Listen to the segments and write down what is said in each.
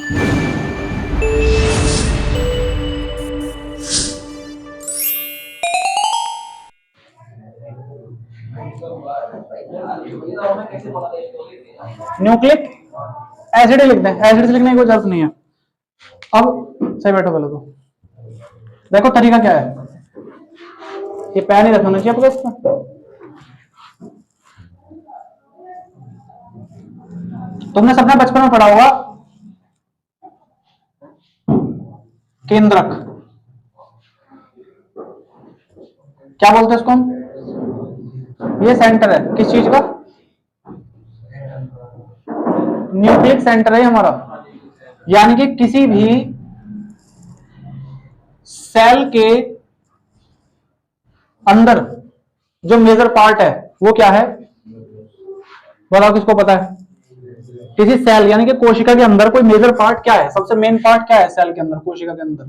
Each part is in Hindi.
न्यूक्लिक एसिड लिख दें, एसिड से लिखने की कोई जरूरत नहीं है। अब सही बैठो पहले तो देखो तरीका क्या है। ये पैन ही रखना चाहिए आपको इसका। तुमने सबने बचपन में पढ़ा होगा केंद्रक, क्या बोलते हैं इसको हम? ये सेंटर है किस चीज का? न्यूक्लिक सेंटर है हमारा। यानी कि किसी भी सेल के अंदर जो मेजर पार्ट है वो क्या है? बताओ किसको पता है? किसी सेल यानी कि कोशिका के अंदर कोई मेजर पार्ट क्या है? सबसे मेन पार्ट क्या है सेल के अंदर, कोशिका के अंदर?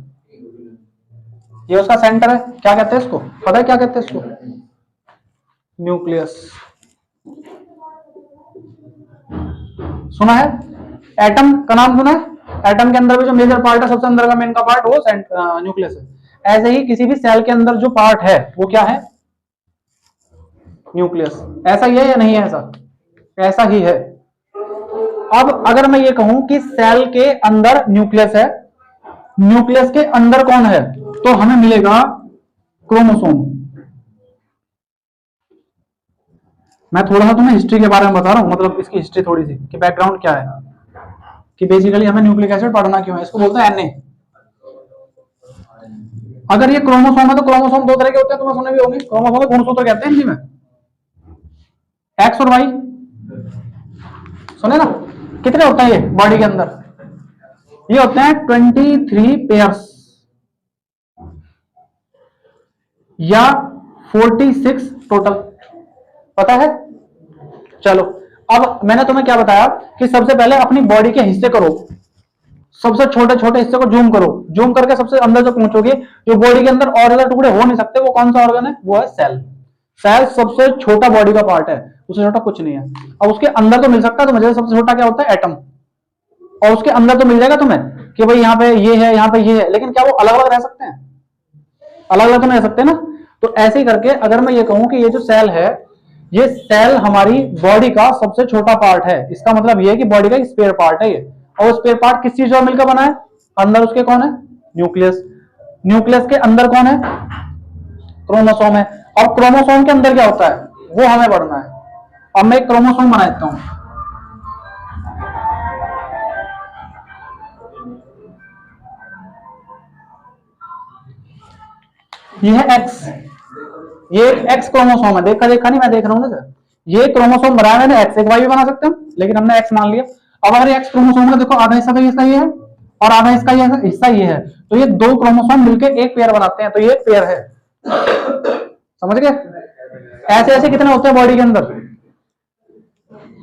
ये उसका सेंटर है। क्या कहते हैं इसको? पता है क्या कहते हैं इसको? न्यूक्लियस। सुना है? एटम का नाम सुना है? एटम के अंदर भी जो मेजर पार्ट है, सबसे अंदर का मेन का पार्ट, वो न्यूक्लियस है। ऐसे ही किसी भी सेल के अंदर जो पार्ट है वो क्या है? न्यूक्लियस। ऐसा ही है या नहीं है? ऐसा ही है। अब अगर मैं ये कहूं कि सेल के अंदर न्यूक्लियस है, न्यूक्लियस के अंदर कौन है, तो हमें मिलेगा क्रोमोसोम। मैं थोड़ा सा तुम्हें हिस्ट्री के बारे में बता रहा हूं, मतलब इसकी हिस्ट्री थोड़ी सी कि बैकग्राउंड क्या है, कि बेसिकली हमें न्यूक्लिक एसिड पढ़ना क्यों है। इसको बोलते हैं एनए। अगर ये क्रोमोसोम है तो क्रोमोसोम दो तरह के होते हैं, तुम्हें सुने भी होंगे। क्रोमोसोम को गुणसूत्र कहते हैं हिंदी में, एक्स और वाई। सुने ना? कितने होते हैं ये बॉडी के अंदर? ये होते हैं 23 पेयर्स या 46 टोटल। पता है? चलो अब मैंने तुम्हें क्या बताया कि सबसे पहले अपनी बॉडी के हिस्से करो, सबसे छोटे छोटे हिस्से को जूम करो, जूम करके सबसे अंदर जो पहुंचोगे, जो बॉडी के अंदर और ज्यादा टुकड़े हो नहीं सकते, वो कौन सा ऑर्गन है? वो है सेल। सेल सबसे छोटा बॉडी का पार्ट है, उससे छोटा कुछ नहीं है। अब उसके अंदर तो मिल सकता है तुम्हें, सबसे छोटा क्या होता है? एटम। और उसके अंदर तो मिल जाएगा तुम्हें कि भाई यहाँ पे ये है, यहाँ पे ये है, लेकिन क्या वो अलग अलग रह सकते हैं? अलग अलग तो नहीं रह सकते ना। तो ऐसे ही करके अगर मैं ये कहूं कि ये जो सेल है, ये सेल हमारी बॉडी का सबसे छोटा पार्ट है, इसका मतलब ये है कि बॉडी का स्पेयर पार्ट है ये। और स्पेयर पार्ट किस चीज से मिलकर बना है? अंदर उसके कौन है? न्यूक्लियस। न्यूक्लियस के अंदर कौन है? क्रोमोसोम है। और क्रोमोसोम के अंदर क्या होता है वो हमें पढ़ना है। अब मैं एक क्रोमोसोम बना देता हूं। ये है एक्स, ये एक्स क्रोमोसोम है। देखा देखा नहीं? मैं देख रहा हूं ना सर, ये क्रोमोसोम बनाया मैंने एक्स। एक वाई भी बना सकते हैं लेकिन हमने एक्स मान लिया। अब अगर एक्स क्रोमोसोम का देखो आधा हिस्सा तो इसका ये है और आधा इसका हिस्सा ये है, तो ये दो क्रोमोसोम मिलकर एक पेयर बनाते हैं, तो ये पेयर है। समझ गए? ऐसे ऐसे कितने होते हैं बॉडी के अंदर?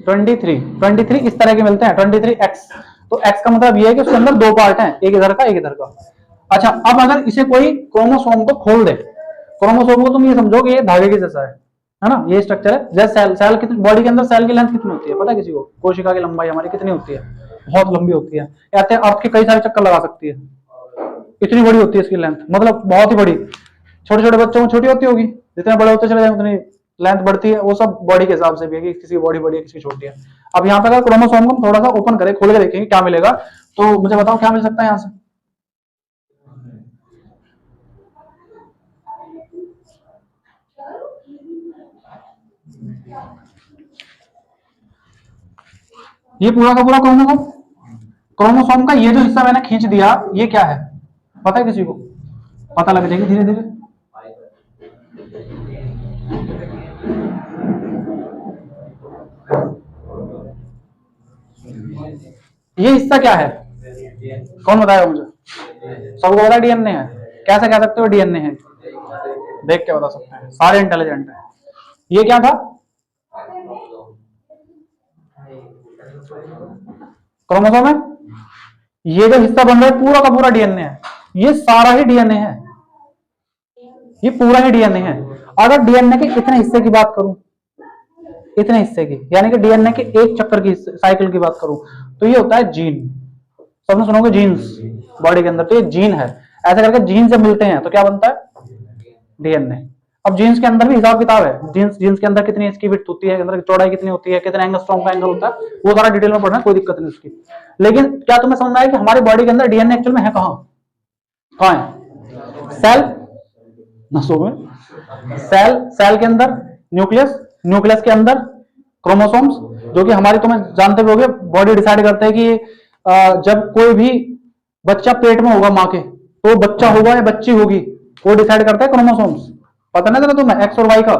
23 इस तरह के मिलते हैं, 23 एक्स। तो एक्स का मतलब ये है कि उसके अंदर दो पार्ट हैं, एक इधर का एक इधर का। अच्छा, अब अगर इसे कोई क्रोमोसोम को खोल दे, क्रोमोसोम को तुम ये समझो कि ये धागे की जैसा है ना? ये स्ट्रक्चर है। जैसे सेल, सेल कितनी बॉडी के अंदर सेल की लेंथ कितनी होती है पता है किसी को? कोशिका की लंबाई हमारी कितनी होती है? बहुत लंबी होती है। कहते हैं अर्थ के कई सारे चक्कर लगा सकती है, इतनी बड़ी होती है इसकी लेंथ, मतलब बहुत ही बड़ी। छोटे छोटे बच्चों में छोटी होती होगी, जितने बड़े होते चले जाए उतनी लेंथ बढ़ती है। वो सब बॉडी के हिसाब से भी है कि किसी की बॉडी बड़ी है किसी की छोटी है। अब यहाँ पे अगर क्रोमोसोम को हम थोड़ा सा ओपन करें, खोल के देखेंगे क्या मिलेगा, तो मुझे बताओ क्या मिल सकता है यहाँ से? ये पूरा का पूरा क्रोमोसोम, क्रोमोसोम का ये जो हिस्सा मैंने खींच दिया, ये क्या है पता है किसी को? पता लग जाएगी धीरे धीरे। ये हिस्सा क्या है? कौन बताएगा मुझे? सबको पता डीएनए है। कैसे कह सकते हो डीएनए है? देख के बता सकते हैं, सारे इंटेलिजेंट हैं। ये क्या था? क्रोमोसोम है। ये जो हिस्सा बन रहा है पूरा का पूरा डीएनए है, ये सारा ही डीएनए है, ये पूरा ही डीएनए है। अगर डीएनए के इतने हिस्से की बात करूं, इतने हिस्से की, यानी कि डीएनए के एक चक्कर की साइकिल की बात करूं, तो ये होता है जीन। सबने सुनोगे जीन्स बॉडी के अंदर, तो ये जीन है, ऐसे करके जीन से मिलते हैं तो क्या बनता है डीएनए। अब जीन्स के अंदर भी हिसाब किताब है, जीन्स के अंदर कितनी इसकी विड्थ होती है, अंदर चौड़ाई कितनी होती है, कितने एंगस्ट्रॉम का एंगल होता है, वो सारा डिटेल में पढ़ना, कोई दिक्कत नहीं उसकी। लेकिन क्या तुम्हें समझ में आया कि हमारी बॉडी के अंदर डीएनए एक्चुअल में है कहां है? सेल, नसों में, सेल के अंदर न्यूक्लियस, न्यूक्लियस के अंदर क्रोमोसोम्स, जो कि हमारी, तुम्हें जानते होगे बॉडी डिसाइड करते हैं कि जब कोई भी बच्चा पेट में होगा मां के, तो बच्चा होगा या बच्ची होगी, वो डिसाइड करता है क्रोमोसोम्स, पता नहीं था तुम्हें एक्स और वाई का।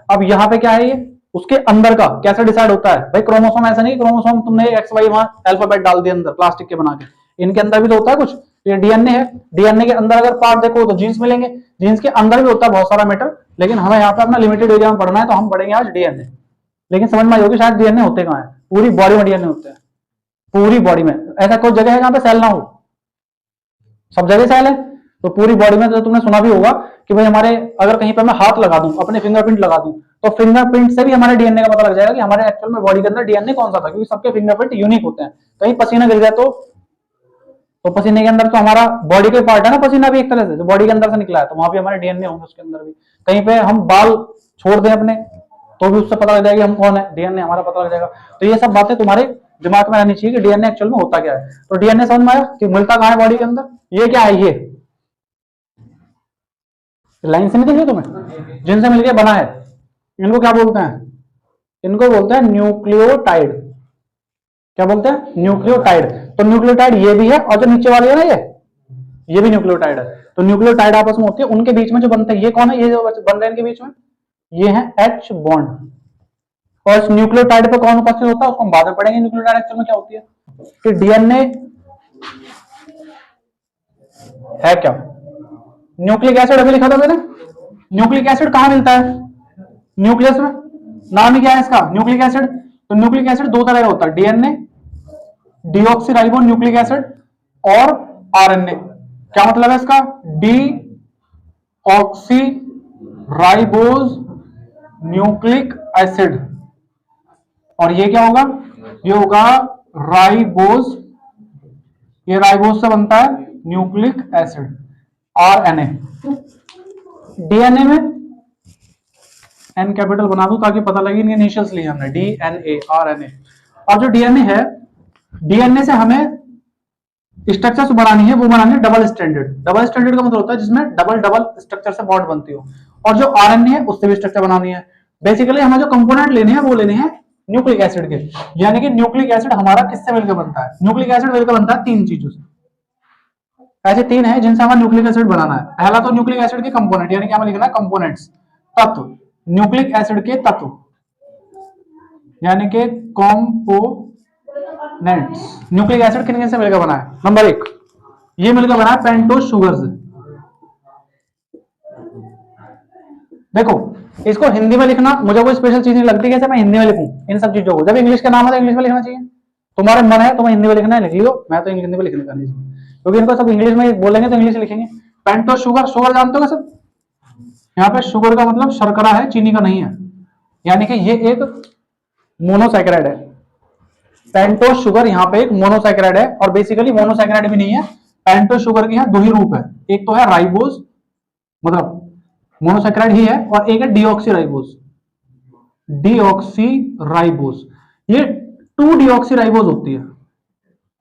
अब यहाँ पे क्या है, ये उसके अंदर का कैसे डिसाइड होता है भाई, क्रोमोसोम ऐसा नहीं, क्रोमोसोम तुमने एक्स वाई वहां अल्फाबेट डाल दिया अंदर प्लास्टिक के बना के, इनके अंदर भी तो होता है कुछ, ये डीएनए है, डीएनए के अंदर अगर पार्ट देखो तो जीन्स मिलेंगे, जीन्स के अंदर भी होता है बहुत सारा मैटर, लेकिन हमें यहाँ पे अपना लिमिटेड एरिया में पढ़ना है तो हम पढ़ेंगे आज डीएनए। लेकिन समझ में आई होगी शायद डीएनए होते कहाँ है, पूरी बॉडी में डीएनए होते हैं, पूरी बॉडी में। ऐसा कोई जगह है जहां पे सेल ना हो, सब जगह सेल है, तो पूरी बॉडी में। तो तुमने सुना भी होगा कि भाई हमारे, अगर कहीं पर मैं हाथ लगा दूं, अपने फिंगरप्रिंट लगा दूं, तो फिंगरप्रिंट से भी हमारे डीएनए का पता लग जाएगा कि हमारे एक्चुअल में बॉडी के अंदर डीएनए कौन सा था, क्योंकि सबके फिंगरप्रिंट यूनिक होते हैं। कहीं पसीना गिर जाए तो पसीने के अंदर तो हमारा बॉडी का पार्ट है ना, पसीना भी एक तरह से जो बॉडी के अंदर से निकला है, तो वहां भी हमारे डीएनए होंगे उसके अंदर भी। कहीं पे हम बाल छोड़ दें अपने, तो भी उससे पता लग जाएगा हम कौन है, डीएनए हमारा पता लग जाएगा। तो ये सब बातें तुम्हारे दिमाग में रहनी चाहिए कि डीएनए एक्चुअल में होता क्या है। तो डीएनए समझ में आया कि मिलता कहां है बॉडी के अंदर। ये क्या है, ये लाइन से नहीं दिख रही तुम्हें, जिनसे मिलकर बना है, इनको क्या बोलते हैं, इनको बोलते हैं न्यूक्लियोटाइड। क्या बोलते हैं, न्यूक्लियोटाइड। तो न्यूक्लियोटाइड ये भी है, और जो नीचे वाले है ना ये भी न्यूक्लियोटाइड है। तो न्यूक्लियोटाइड आपस में होती है, उनके बीच में जो बनते हैं, ये कौन है, ये जो बन रहे हैं इनके बीच में, ये है H बॉन्ड। और इस न्यूक्लियोटाइड पे कौन उपस्थित होता है उसको हम बाद में पढ़ेंगे, न्यूक्लियोटाइड एक्चुअल में क्या होती है। कि डीएनए है क्या, न्यूक्लिक एसिड अभी लिखा था मैंने, न्यूक्लिक एसिड कहां मिलता है, न्यूक्लियस में, नाम ही क्या है इसका, न्यूक्लिक एसिड। तो न्यूक्लिक एसिड दो तरह का होता है, डीएनए डीऑक्सीराइबो न्यूक्लिक एसिड और आरएनए। क्या मतलब है इसका, डीऑक्सीराइबोज न्यूक्लिक एसिड, और ये क्या होगा, ये होगा राइबोज, ये राइबोज से बनता है न्यूक्लिक एसिड, आरएनए। डीएनए में एन कैपिटल बना दूं ताकि पता लगे इनके इनिशियल्स लिए हमने, डीएनए आरएनए। और जो डीएनए है, डीएनए से हमें स्ट्रक्चर बनानी है, वो बनानी है डबल स्टैंडर्ड। डबल स्टैंडर्ड का मतलब होता है जिसमें डबल डबल स्ट्रक्चर से बॉन्ड बनती हो। और जो आरएनए है उससे भी स्ट्रक्चर बनानी है। बेसिकली हमें जो कंपोनेंट लेने हैं वो लेने हैं न्यूक्लिक एसिड के। यानी कि न्यूक्लिक एसिड हमारा किससे मिलकर बनता है, न्यूक्लिक एसिड मिलकर बनता है तीन चीजों से। ऐसे तीन है जिनसे हमें न्यूक्लिक एसिड बनाना है। पहला तो न्यूक्लिक एसिड के कंपोनेंट, यानी कि हमें लिखना है कंपोनेंट्स, तत्व, न्यूक्लिक एसिड के तत्व, यानी कि कंपोनेंट्स। न्यूक्लिक एसिड किन से मिलकर बना है, नंबर एक, ये मिलकर बना है पेंटोज शुगर से। देखो इसको हिंदी में लिखना मुझे कोई स्पेशल चीज नहीं लगती, कैसे मैं हिंदी में लिखूं इन सब चीजों को। जब इंग्लिश का नाम है तो इंग्लिश में लिखना चाहिए, तुम्हारे मन है तुम्हें हिंदी में लिखना है लिख लियो, मैं तो हिंदी में लिखने का नहीं, क्योंकि इनको सब इंग्लिश में बोलेंगे तो इंग्लिश लिखेंगे। पेंटोज शुगर, शुगर जानते हो सब, यहाँ पे शुगर का मतलब शर्करा है, चीनी का नहीं है, यानी कि ये एक मोनोसैकेराइड है। पेंटोज शुगर यहाँ पे एक मोनोसैकेराइड है, और बेसिकली मोनोसैकेराइड भी नहीं है, पेंटोज शुगर के यहाँ दो ही रूप है, एक तो है राइबोज, मतलब मोनोसैकेराइड ही है, और एक है डीऑक्सीराइबोज, डीऑक्सीराइबोज। ये 2-डीऑक्सीराइबोज होती है,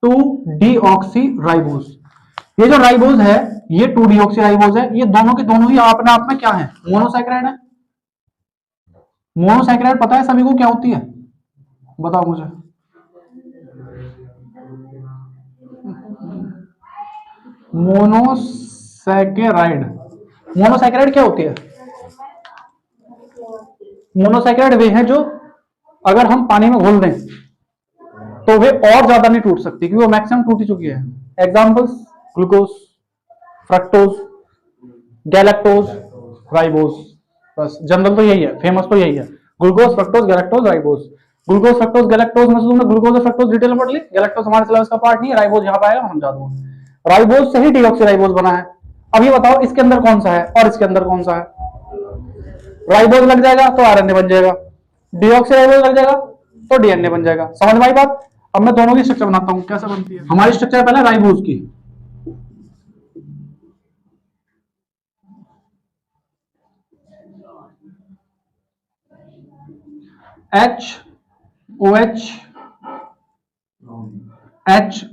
2-डीऑक्सीराइबोज। ये जो राइबोज है ये 2-डीऑक्सीराइबोज है। ये दोनों के दोनों ही अपने आप में क्या है, मोनोसैकेराइड है। मोनोसैकेराइड पता है सभी को क्या होती है, बताओ मुझे। मोनोसैकेराइड, मोनोसैकेराइड क्या होती है, मोनोसैकेराइड वे है जो अगर हम पानी में घोल दें तो वे और ज्यादा नहीं टूट सकती, क्योंकि वो मैक्सिमम टूट ही चुकी है। Examples glucose, fructose, galactose, ribose, बस जनरल तो यही है, फेमस तो यही है, glucose fructose galactose ribose. Glucose fructose galactose में से तुमने ग्लूकोज और फ्रक्टोज डिटेल में पढ़ ली, गैलेक्टोज हमारे सिलेबस का पार्ट नहीं है, राइबोज यहाँ पे आएगा, समझा दूंगा। राइबोज से ही डीऑक्सीराइबोज बना है। अब ये बताओ इसके अंदर कौन सा है और इसके अंदर कौन सा है। राइबोज लग जाएगा तो आरएनए बन जाएगा, डीऑक्सीराइबोज लग जाएगा तो डीएनए बन जाएगा। समझ में आई बात। अब मैं दोनों की स्ट्रक्चर बनाता हूं, कैसे बनती है हमारी स्ट्रक्चर पहले राइबोज की। H O H H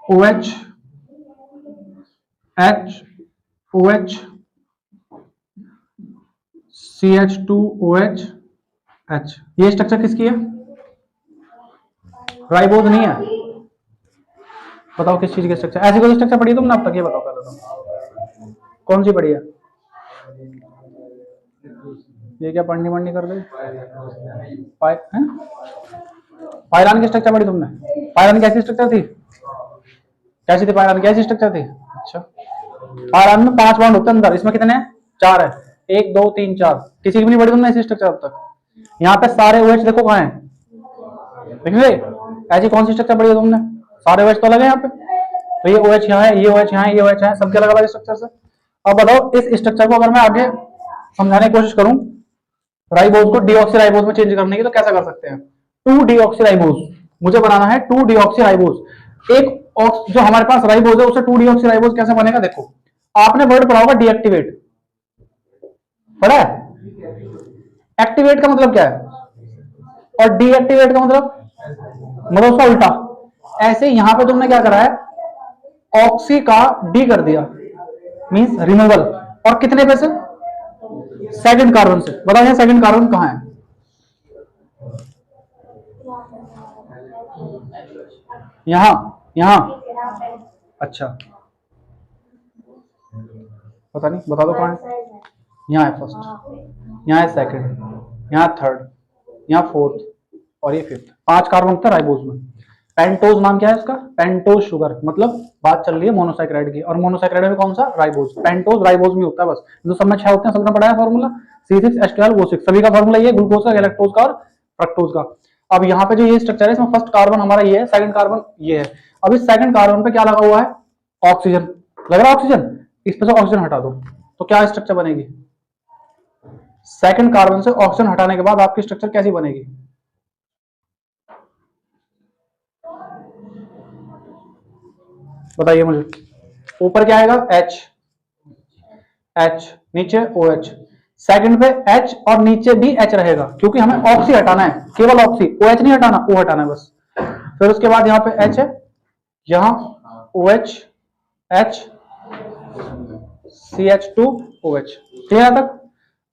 O H H O H CH2OH H। ये स्ट्रक्चर किसकी है? राइबोज नहीं है। बताओ किस चीज की स्ट्रक्चर? ऐसी कोई स्ट्रक्चर पढ़ी तुमने अब तक? ये बताओ पहले तो कौन सी पढ़ी है? ये क्या पढ़नी कर गई? पायरान की स्ट्रक्चर पढ़ी तुमने? पायरान कैसी स्ट्रक्चर थी? कैसी थी पायरान? कैसी स्ट्रक्चर थी? अच्छा, पायरान में 5 बॉन्ड होते हैं अंदर, इसमें कितने हैं? 4 है। 1 2 3 4। किसी की भी नहीं पढ़ी तुमने ऐसी स्ट्रक्चर अब तक? यहाँ पे सारे OH देखो कहाँ है, देख रहे? ऐसी कौन सी स्ट्रक्चर पढ़ी है तुमने? सारे OH तो अलग है यहाँ पे, तो ये OH यहाँ है, ये OH यहाँ है, ये OH है, सबके अलग अलग स्ट्रक्चर से। अब बताओ इस स्ट्रक्चर को अगर मैं आगे समझाने की कोशिश करूं राइबोज को डीऑक्सीराइबोज में चेंज करने की, तो कैसा कर सकते हैं? 2 डीऑक्सीराइबोज मुझे बनाना है, 2 डीऑक्सीराइबोज। एक जो हमारे पास राइबोज है उसे 2 डीऑक्सीराइबोज कैसे बनेगा? देखो, आपने वर्ड पढ़ा होगा डीएक्टिवेट, पढ़ा है? एक्टिवेट का मतलब क्या है और डीएक्टिवेट का मतलब उसका उल्टा। ऐसे यहां पे तुमने क्या करा है, ऑक्सी का डी कर दिया, मींस रिमूवल। और कितने पे से? सेकंड कार्बन से। बताओ यहाँ सेकंड कार्बन कहां है? यहां अच्छा, पता नहीं, बता दो कहां है। यहाँ है फर्स्ट, यहाँ है सेकंड, यहाँ थर्ड, यहाँ फोर्थ और ये फिफ्थ। 5 कार्बन होता है राइबोज में। पेंटोज नाम क्या है इसका? पेंटोज शुगर, मतलब बात चल रही है मोनोसाइक्राइड की, और मोनोसाइक्राइड में कौन सा? राइबोज। पेंटोज राइबोज में होता है बस, जो सब में 6 होते हैं, सबने पढ़ा है फॉर्मूला C6H12O6। सभी का फॉर्मूला ये, ग्लूकोज का, गैलेक्टोज का और फ्रक्टोज का। अब यहाँ पे जो ये स्ट्रक्चर है, इसमें फर्स्ट कार्बन हमारा ये है, सेकंड कार्बन ये है। अब इस सेकंड कार्बन पे क्या लगा हुआ है? ऑक्सीजन लग रहा है, ऑक्सीजन। इस पे से ऑक्सीजन हटा दो तो क्या स्ट्रक्चर बनेगी? सेकंड कार्बन से ऑक्सीजन हटाने के बाद आपकी स्ट्रक्चर कैसी बनेगी? बताइए मुझे। ऊपर क्या आएगा? H, नीचे OH, सेकंड पे H और नीचे भी H रहेगा, क्योंकि हमें ऑक्सी हटाना है, केवल ऑक्सी, OH नहीं हटाना, O हटाना है बस। फिर उसके बाद यहाँ पे H है, यहाँ OH, H, CH2OH। क्लियर है तक?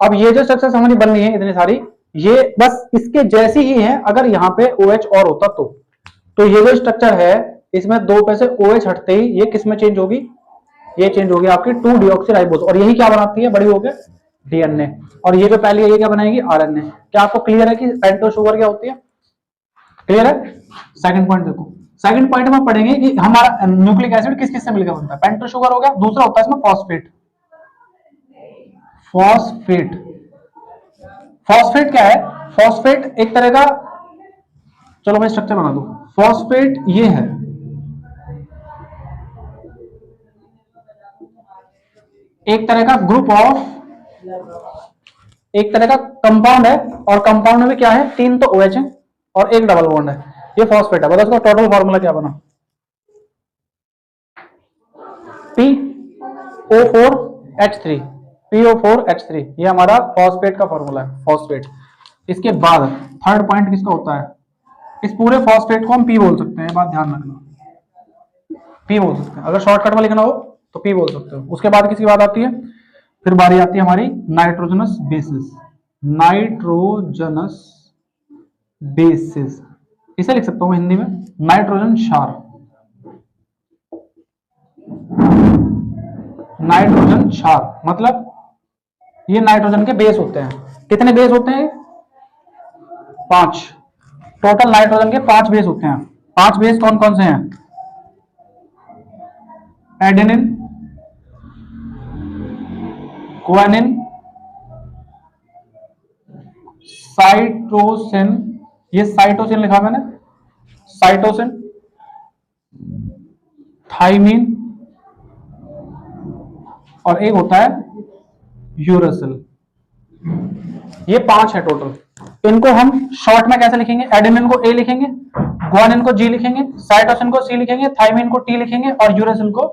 अब ये जो स्ट्रक्चर हमारी बन रही है इतनी सारी, ये बस इसके जैसी ही है। अगर यहाँ पे OH और होता तो ये जो स्ट्रक्चर है, इसमें 2 पे से OH हटते ही ये किस में चेंज होगी? ये चेंज होगी आपकी 2 डीऑक्सीराइबोज। और यही क्या बनाती है? बड़ी होकर DNA। और ये जो पहली है ये क्या बनाएगी? RNA। क्या आपको क्लियर है कि पेंटोज शुगर क्या होती है? क्लियर है? सेकंड पॉइंट देखो, सेकंड पॉइंट में पढ़ेंगे कि हमारा न्यूक्लिक एसिड किस किस से मिलकर बनता है। पेंटोज शुगर हो गया, दूसरा होता है इसमें फॉस्फेट। फॉस्फेट, फॉस्फेट क्या है? फॉस्फेट एक तरह का, चलो मैं स्ट्रक्चर बना दूं। फॉस्फेट ये है, एक तरह का ग्रुप ऑफ, एक तरह का कंपाउंड है, और कंपाउंड में भी क्या है? 3 तो OH है और 1 डबल बॉन्ड है। ये फॉस्फेट है। बताओ इसका टोटल फार्मूला क्या बना? PO4H3, PO4H3, ये हमारा फॉस्फेट का फार्मूला है, फॉस्फेट। इसके बाद थर्ड पॉइंट किसका होता है? इस पूरे फॉस्फेट को हम P बोल सकते हैं, बात ध्यान रखना, P बोल सकते हैं। अगर शॉर्टकट में लिखना हो तो P बोल सकते हो। उसके बाद किसकी बात आती है? फिर बारी आती है हमारी नाइट्रोजनस बेसिस। नाइट्रोजनस बेसिस, इसे लिख सकता हूं मैं हिंदी में नाइट्रोजन क्षार। नाइट्रोजन क्षार मतलब ये नाइट्रोजन के बेस होते हैं। कितने बेस होते हैं? 5। टोटल नाइट्रोजन के 5 बेस होते हैं। 5 बेस कौन कौन से हैं? एडेनिन, ग्वानिन, साइटोसिन, ये साइटोसिन लिखा मैंने, साइटोसिन, थाइमीन, और एक होता है यूरेसिल। ये 5 है टोटल। तो इनको हम शॉर्ट में कैसे लिखेंगे? एडेनिन को ए लिखेंगे, गुआनिन को जी लिखेंगे, साइटोसिन को सी लिखेंगे, थाइमिन को टी लिखेंगे और यूरेसिल को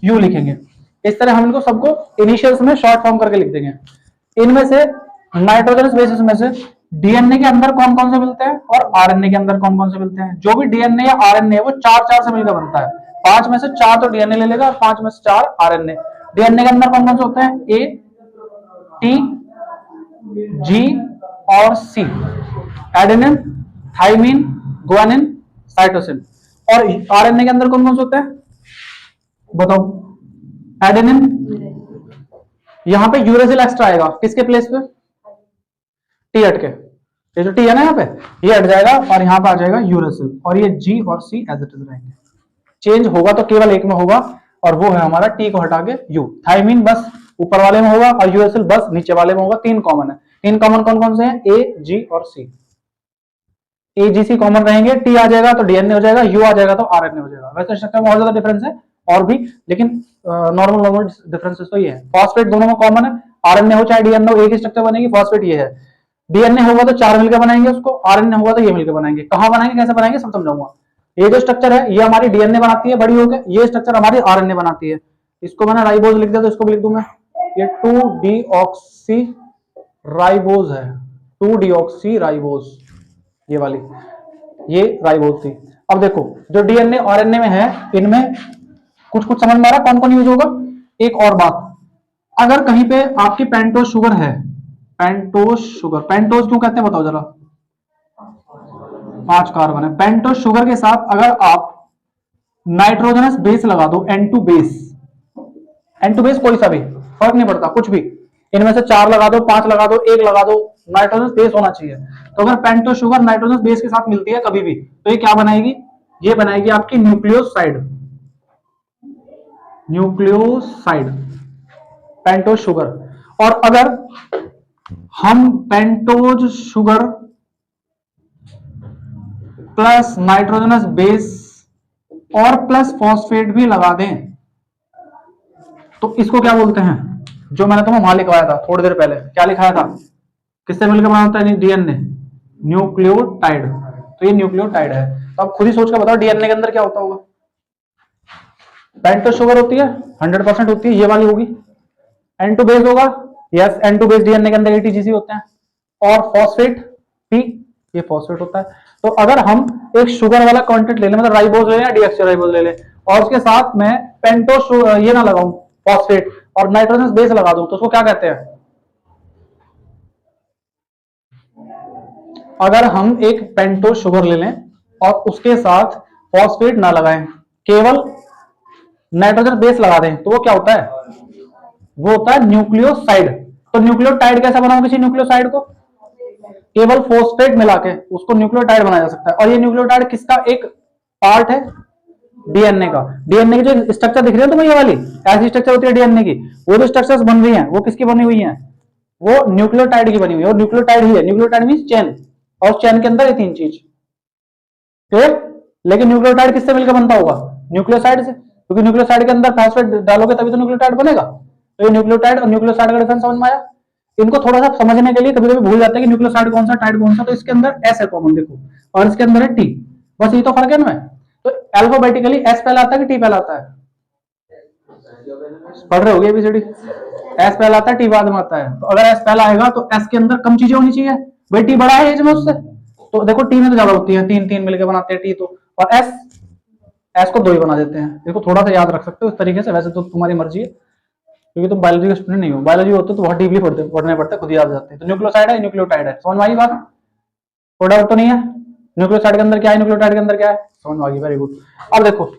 यू लिखेंगे। इस तरह हम इनको सबको इनिशियल्स में शॉर्ट फॉर्म करके लिख देंगे। इनमें से नाइट्रोजनस बेसिस में से डीएनए के अंदर कौन कौन से मिलते हैं और आरएनए के अंदर कौन कौन से मिलते हैं? जो भी डीएनए या आरएनए वो 4 से मिलकर बनता है। 5 में से 4 तो डीएनए ले लेगा और 5 में से 4 आरएनए। डीएनए के अंदर कौन कौन से होते हैं? ए, टी, जी और C. Adenine, thymine, guanine, cytosine. और आरएनए के अंदर कौन कौन से होते हैं बताओ? एडेनिन, यहां पे यूरेसिल एक्स्ट्रा आएगा, किसके प्लेस पे? टी हट के, ये जो टी है ना यहाँ पे, ये हट जाएगा और यहाँ पे आ जाएगा यूरेसिल, और ये जी और सी एज इट इज रहेंगे। चेंज होगा तो केवल एक में होगा और वो है हमारा टी को हटा के यू। थाइमिन बस ऊपर वाले में होगा और यूरेसिल बस नीचे वाले में होगा। 3 कॉमन है। 3 कॉमन कौन कौन से हैं? ए, जी और सी। ए, जी, सी कॉमन रहेंगे। टी आ जाएगा तो डीएनए हो जाएगा, यू आ जाएगा तो आरएनए हो जाएगा। वैसे स्ट्रक्चर में और ज्यादा डिफरेंस है और भी, लेकिन नॉर्मल डिफरेंसेस तो ये है। फॉस्फेट दोनों में कॉमन है, आरएनए हो चाहे डीएनए हो, एक ही स्ट्रक्चर बनेगी। फॉस्फेट ये है, डीएनए होगा तो 4 मिलकर बनाएंगे उसको, आरएनए होगा तो ये मिलकर बनाएंगे। कहां बनाएंगे, कैसे बनाएंगे, सब समझाऊंगा। ये जो स्ट्रक्चर है ये हमारी डीएनए बनाती है बड़ी होकर, ये स्ट्रक्चर हमारी आरएनए बनाती है। इसको मैंने राइबोज लिख दिया तो इसको भी लिख दूं मैं, ये 2-डीऑक्सी राइबोज है, 2-डीऑक्सी राइबोज, ये वाली, ये राइबोज थी। अब देखो जो डीएनए आरएनए में है, इनमें कुछ कुछ समझ में आ रहा है कौन कौन यूज होगा। एक और बात, अगर कहीं पे आपकी पेंटोज शुगर है, पेंटोज शुगर, पेंटोज क्यों कहते हैं बताओ जरा? 5 कार्बन है। पेंटोज शुगर के साथ अगर आप नाइट्रोजनस बेस लगा दो, N2 बेस, N2 बेस कोई सा भी फर्क नहीं पड़ता, कुछ भी, इनमें से 4 लगा दो, 5 लगा दो, 1 लगा दो, नाइट्रोजनस बेस होना चाहिए। तो अगर पेंटोज शुगर नाइट्रोजनस बेस के साथ मिलती है कभी भी, तो ये क्या बनाएगी? ये बनाएगी आपकी न्यूक्लियोसाइड, न्यूक्लियोसाइड, पेंटोज शुगर। और अगर हम pentose sugar plus nitrogenous base और प्लस फॉस्फेट भी लगा दें तो इसको क्या बोलते हैं? जो मैंने तुम्हें वहां लिखवाया था थोड़ी देर पहले, क्या लिखाया था? किससे मिलकर बना होता है डीएनए? न्यूक्लियोटाइड। तो ये न्यूक्लियोटाइड है। तो आप खुद ही सोच कर बताओ डीएनए के अंदर क्या होता होगा? पेंटोज शुगर होती है, 100% होती है, ये वाली होगी। N2 बेस होगा, यस, N2 बेस डीएनए के अंदर ATGC होते हैं। और फॉस्फेट P, ये फॉस्फेट होता है। तो अगर हम एक शुगर वाला कंटेंट ले लें, मतलब राइबोज ले लें या डीऑक्सीराइबोज ले लें, और उसके साथ में पेंटोज ये ना लगाऊं फॉस्फेट और नाइट्रोजनस बेस लगा दूं, तो उसको क्या कहते हैं? अगर हम एक पेंटोज शुगर ले लें और उसके साथ फॉस्फेट ना लगाएं, केवल नाइट्रोजन बेस लगा दें, तो वो क्या होता है? वो होता है न्यूक्लियोसाइड। तो न्यूक्लियोटाइड कैसा बनाऊं किसी न्यूक्लियोसाइड को? केवल फॉस्फेट मिला के उसको न्यूक्लियोटाइड बनाया जा सकता है। और ये न्यूक्लियोटाइड किसका एक पार्ट है? डीएनए का। डीएनए की जो स्ट्रक्चर दिख रही है तुम्हें, ये वाली ऐसी स्ट्रक्चर होती है डीएनए की, वो जो स्ट्रक्चर्स बन रही हैं वो किसकी बनी हुई हैं? वो न्यूक्लियोटाइड की बनी हुई है। और न्यूक्लियोटाइड ही है, न्यूक्लियोटाइड मींस चेन, और चेन के अंदर ये 3 चीज, क्लियर? लेकिन न्यूक्लियोटाइड किससे मिलकर बनता होगा? न्यूक्लियोसाइड से, क्योंकि न्यूक्लियोसाइड के अंदर फॉस्फेट डालोगे तभी तो न्यूक्लियोटाइड बनेगा। तो ये न्यूक्लियोटाइड और न्यूक्लियोसाइड का डिफरेंस समझ में आया? इनको थोड़ा सा समझने के लिए कभी कभी भूल जाते हैं कि न्यूक्लियोसाइड कौन सा, टाइड कौन सा। तो इसके अंदर एस है कॉमन, देखो, और इसके अंदर है टी, बस ये तो फर्क है इनमें। तो अल्फाबेटिकली एस पहले आता है कि टी पहले आता है? पढ़ रहे होगे एबीसीडी? एस पहले आता है, टी बाद में आता है। तो अगर एस पहला आएगा तो एस के अंदर कम चीजें होनी चाहिए, भाई टी बड़ा है एज में उससे, तो देखो टी में तो ज्यादा होती है, 3 मिलकर बनाते हैं टी। तो और एस को 2 ही बना देते हैं। देखो थोड़ा सा याद रख सकते हो इस तरीके से, वैसे तो तुम्हारी मर्जी है, क्योंकि तुम बायोलॉजी के स्टूडेंट नहीं हो। बायोलॉजी होते तो बहुत डीपली पढ़ने पड़ते, खुद याद जाते हैं। तो न्यूक्लियोसाइड है, न्यूक्लियोटाइड है, समझ में आई बात? कोई डाउट तो नहीं है? न्यूक्लियोसाइड के अंदर क्या है, न्यूक्लियोटाइड के अंदर क्या है, समझ में आ गई, वेरी गुड। अब देखो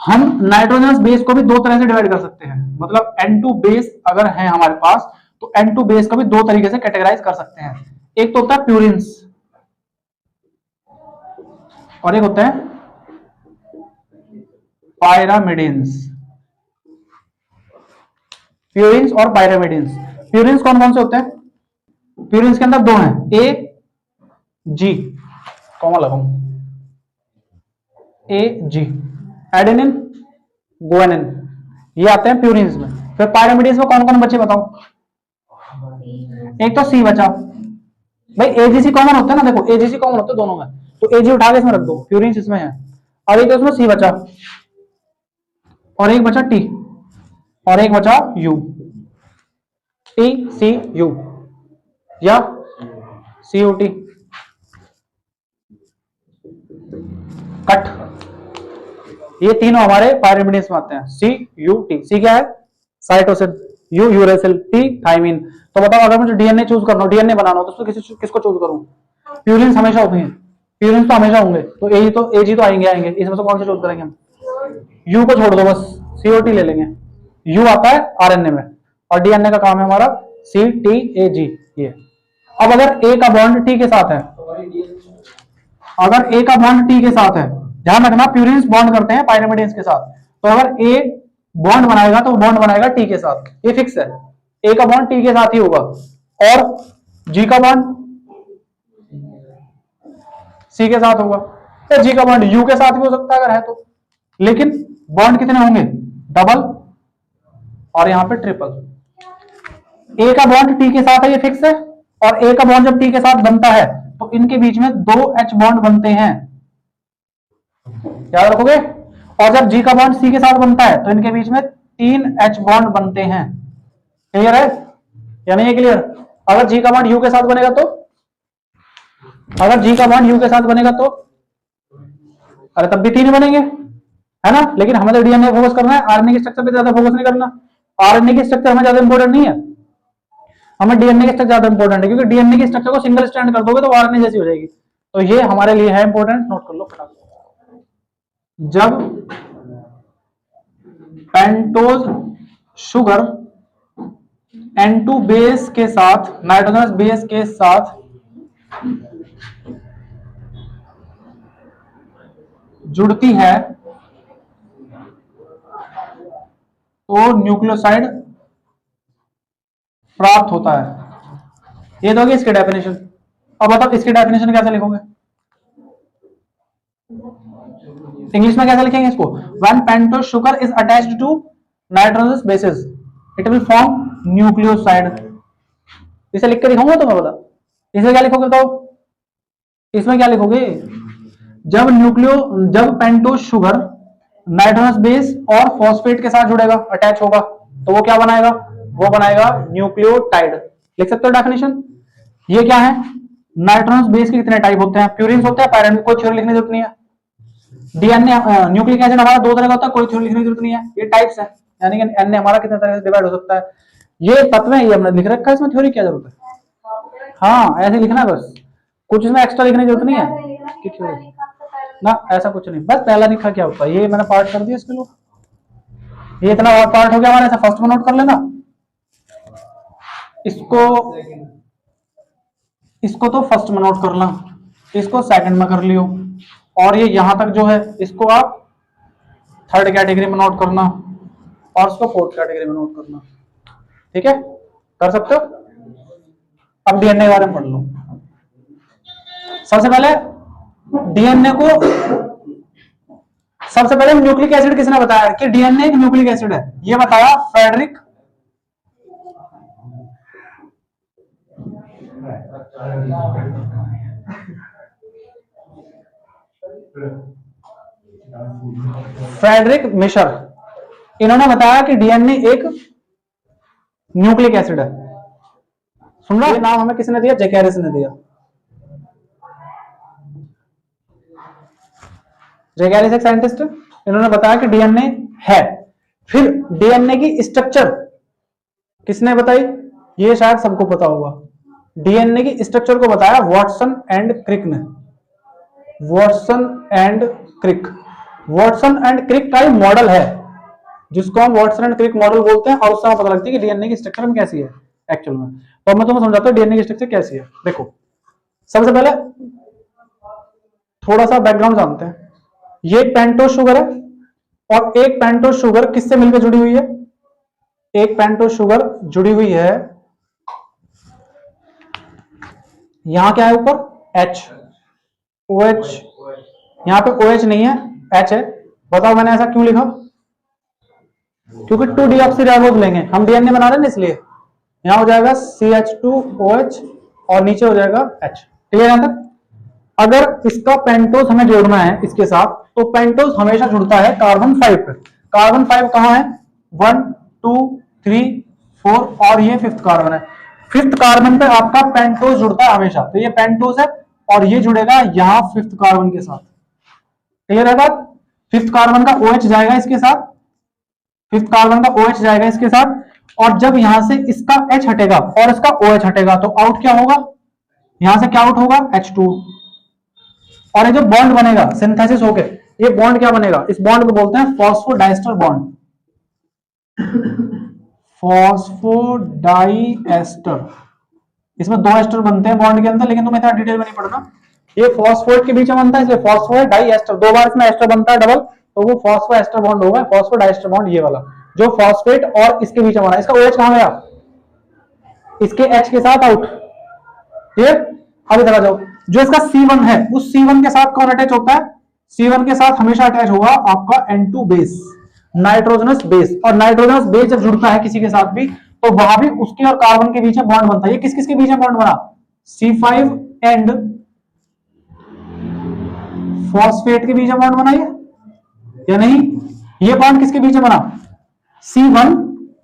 हम नाइट्रोजनस बेस को भी 2 तरह से डिवाइड कर सकते हैं। मतलब N2 बेस अगर है हमारे पास तो N2 बेस को भी 2 तरीके से कैटेगराइज कर सकते हैं। एक तो होता है प्यूरिन्स और एक होता है पायरामिडिन्स। प्यूरिन्स और पायरामिडिन्स। प्यूरिन्स कौन कौन से होते हैं? प्यूरिन्स के अंदर 2 हैं, ए जी, कॉमा लगाऊं, ए जी, एडेनिन, गुआनिन, ये आते हैं प्यूरिन्स में। फिर पायरामिडिन्स में कौन कौन बचे बताओ? एक तो सी बचा, भाई एजीसी कॉमन होता है ना, देखो एजीसी कॉमन होता है दोनों में, तो एजी उठा के इसमें रख दो, प्यूरिन इसमें है, और एक उसमें सी बचा, और एक बचा टी, और एक बचा यू, टी सी यू या सी यू टी, कट। ये तीनों हमारे पायरिमिडीन्स में आते हैं, सी यू टी। सी क्या है? Cytosine, you uracil, T thymine. तो बताओ अगर मुझे डीएनए चूज करना हो, डीएनए बनाना हो, तो किसको चूज करूं? प्यूरिन्स हमेशा होते हैं, प्यूरिन्स तो हमेशा होंगे, तो एजी तो आएंगे, इसमें से कौन से चूज करेंगे हम? यू को छोड़ दो, बस सीओटी ले लेंगे। यू आता है आरएनए में, और डीएनए का काम है हमारा सी टी ए जी। ये अब अगर ए का बॉन्ड टी के साथ है, अगर ए का बॉन्ड टी के साथ है, ध्यान रखना प्यूरिन्स बॉन्ड करते हैं पायरिमिडीन्स के साथ, तो अगर ए बॉन्ड बनाएगा तो बॉन्ड बनाएगा टी के साथ, ये फिक्स है, ए का बॉन्ड टी के साथ ही होगा, और जी का बॉन्ड सी के साथ होगा, तो जी का बॉन्ड यू के साथ भी हो सकता है अगर है तो, लेकिन बॉन्ड कितने होंगे? डबल और यहां पे ट्रिपल। ए का बॉन्ड टी के साथ है, ये फिक्स है, और ए का बॉन्ड जब टी के साथ बनता है तो इनके बीच में 2 H बॉन्ड बनते हैं, याद रखोगे। और जब जी का बॉन्ड सी के साथ बनता है तो इनके बीच में 3 H बॉन्ड बनते हैं। क्लियर है या नहीं है? क्लियर। अगर जी का बॉन्ड यू के साथ बनेगा तो, अगर जी का बॉन्ड यू के साथ बनेगा तो, अरे तब भी 3 बनेंगे, है ना। लेकिन हमें तो डीएनए फोकस करना है, आरएनए की स्ट्रक्चर पे ज्यादा फोकस नहीं करना। आरएनए की स्ट्रक्चर हमें ज्यादा इंपॉर्टेंट नहीं है, हमें डीएनए की स्ट्रक्चर ज्यादा इंपॉर्टेंट है, क्योंकि डीएनए की स्ट्रक्चर को सिंगल स्ट्रैंड कर दोगे तो आरएनए जैसी हो जाएगी। तो ये हमारे लिए है इंपॉर्टेंट, नोट कर लो फटाफट। जब पेंटोज शुगर N2 बेस के साथ, नाइट्रोजनस बेस के साथ जुड़ती है तो न्यूक्लियोसाइड प्राप्त होता है। ये तो होगी इसकी डेफिनेशन। अब बताओ इसकी डेफिनेशन कैसे लिखोगे? इंग्लिश में कैसे लिखेंगे इसको? When pentose sugar is attached to nitrogenous bases it will form nucleoside. इसे लिख के दिखाऊंगा तो मैं बता, इसे क्या लिखोगे? तो इसमें क्या लिखोगे? जब पेंटोज शुगर नाइट्रोजनस बेस और फॉस्फेट के साथ जुड़ेगा, अटैच होगा, तो वो क्या बनाएगा? वो बनाएगा न्यूक्लियोटाइड। लिख सकते हो डेफिनेशन। ये क्या है? नाइट्रोजनस बेस के कितने टाइप होते हैं? प्यूरिन्स होते हैं, पैरेंट, कोई थ्योरी लिखने की जरूरत नहीं है। डीएनए न्यूक्लिक एसिड हमारा 2 तरह का होता है, कोई थ्योरी लिखने की जरूरत नहीं है। ये टाइप्स है, यानी कि एनए हमारा कितने तरह से डिवाइड हो सकता है। ये तत्व है, ये हमने लिख रखा है, इसमें थ्योरी क्या जरूरत है? हाँ ऐसे लिखना बस, कुछ इसमें एक्स्ट्रा लिखने की जरूरत नहीं है कि थ्योरी ना, ऐसा कुछ नहीं। बस पहला लिखा क्या होता है, ये मैंने पार्ट कर दिया इसके लिए, ये इतना और पार्ट हो गया हमारा। ऐसा फर्स्ट में नोट कर लेना, इसको तो फर्स्ट में नोट करना, इसको सेकंड में कर लियो, और ये यहां तक जो है इसको आप थर्ड कैटेगरी में नोट करना, और इसको फोर्थ कैटेगरी में नोट करना। ठीक है, कर सकते हो। अब डीएनए के बारे में पढ़ लो। सबसे पहले डीएनए को, सबसे पहले न्यूक्लिक एसिड किसने बताया कि डीएनए एक न्यूक्लिक एसिड है? ये बताया फ्रेडरिक मिशर। इन्होंने बताया कि डीएनए एक न्यूक्लिक एसिड है। सुन रहा है? नाम हमें किसने दिया? जेकैरिस ने दिया। जेकैरिस एक साइंटिस्ट, इन्होंने बताया कि डीएनए है। फिर डीएनए की स्ट्रक्चर किसने बताई? ये शायद सबको पता होगा। डीएनए की स्ट्रक्चर को बताया वॉटसन एंड क्रिक ने। Watson and Crick, Watson and Crick का मॉडल है जिसको हम वॉटसन एंड क्रिक मॉडल बोलते हैं, और उससे पता लगती है कि डीएनए की स्ट्रक्चर में कैसी है एक्चुअल में। तो मैं तुम्हें समझाता हूं डीएनए की स्ट्रक्चर कैसी है। देखो, सबसे पहले थोड़ा सा बैकग्राउंड जानते हैं। ये पेंटोज शुगर है, और एक पेंटोज शुगर किससे मिलकर जुड़ी हुई है? एक पेंटोज शुगर जुड़ी हुई है, यहां क्या है ऊपर? H, OH। यहां पे OH नहीं है, H है। बताओ मैंने ऐसा क्यों लिखा? क्योंकि 2 डीऑक्सी राइबोज लेंगे हम, डीएनए बना रहे हैं ना, इसलिए यहां हो जाएगा CH2OH और नीचे हो जाएगा H। क्लियर है? अगर इसका पेंटोज हमें जोड़ना है इसके साथ, तो पेंटोज हमेशा जुड़ता है कार्बन 5 पे। कार्बन 5 कहां है? 1 2 3 4 और ये 5th कार्बन है। 5th कार्बन पे आपका पेंटोज जुड़ता है हमेशा, तो ये पेंटोज है और ये जुड़ेगा यहां 5th कार्बन के साथ। क्लियर है बात? 5th कार्बन का OH जाएगा इसके साथ, 5th कार्बन का OH जाएगा इसके साथ, और जब यहां से इसका H हटेगा और इसका OH हटेगा तो आउट क्या होगा? यहां से क्या आउट होगा? H2। और ये जो बॉन्ड बनेगा सिंथेसिस होके, ये बॉन्ड क्या बनेगा? इस बॉन्ड को बोलते हैं फॉस्फोडाइस्टर बॉन्ड। फॉस्फोडाइएस्टर, इसमें 2 एस्टर बनते हैं बॉन्ड के अंदर, लेकिन तुम्हें इतना डिटेल में नहीं पढ़ना। ये फॉस्फोएट के बीच में बनता है, इसलिए फॉस्फोएट डाइएस्टर, 2 बार इसमें एस्टर बनता है डबल, तो वो फॉस्फोएस्टर बॉन्ड होगा। फॉस्फोडाइएस्टर बॉन्ड ये वाला जो फॉस्फेट और इसके बीच में बना। इसका OH कहां गया? इसके H के साथ आउट। क्लियर? अब इधर आ जाओ, जो इसका C1 है उस C1 के साथ कौन अटैच होता है? C1 के साथ हमेशा अटैच होगा आपका N2 बेस, नाइट्रोजनस बेस। और नाइट्रोजनस बेस जब जुड़ता है किसी के साथ भी, तो वहां भी उसके और कार्बन के बीच में बॉन्ड बनता है। ये किस किस के बीच में बॉन्ड बना? C5 एंड फॉस्फेट के बीच में बॉन्ड बना या नहीं? ये बॉन्ड किसके बीच में बना? C1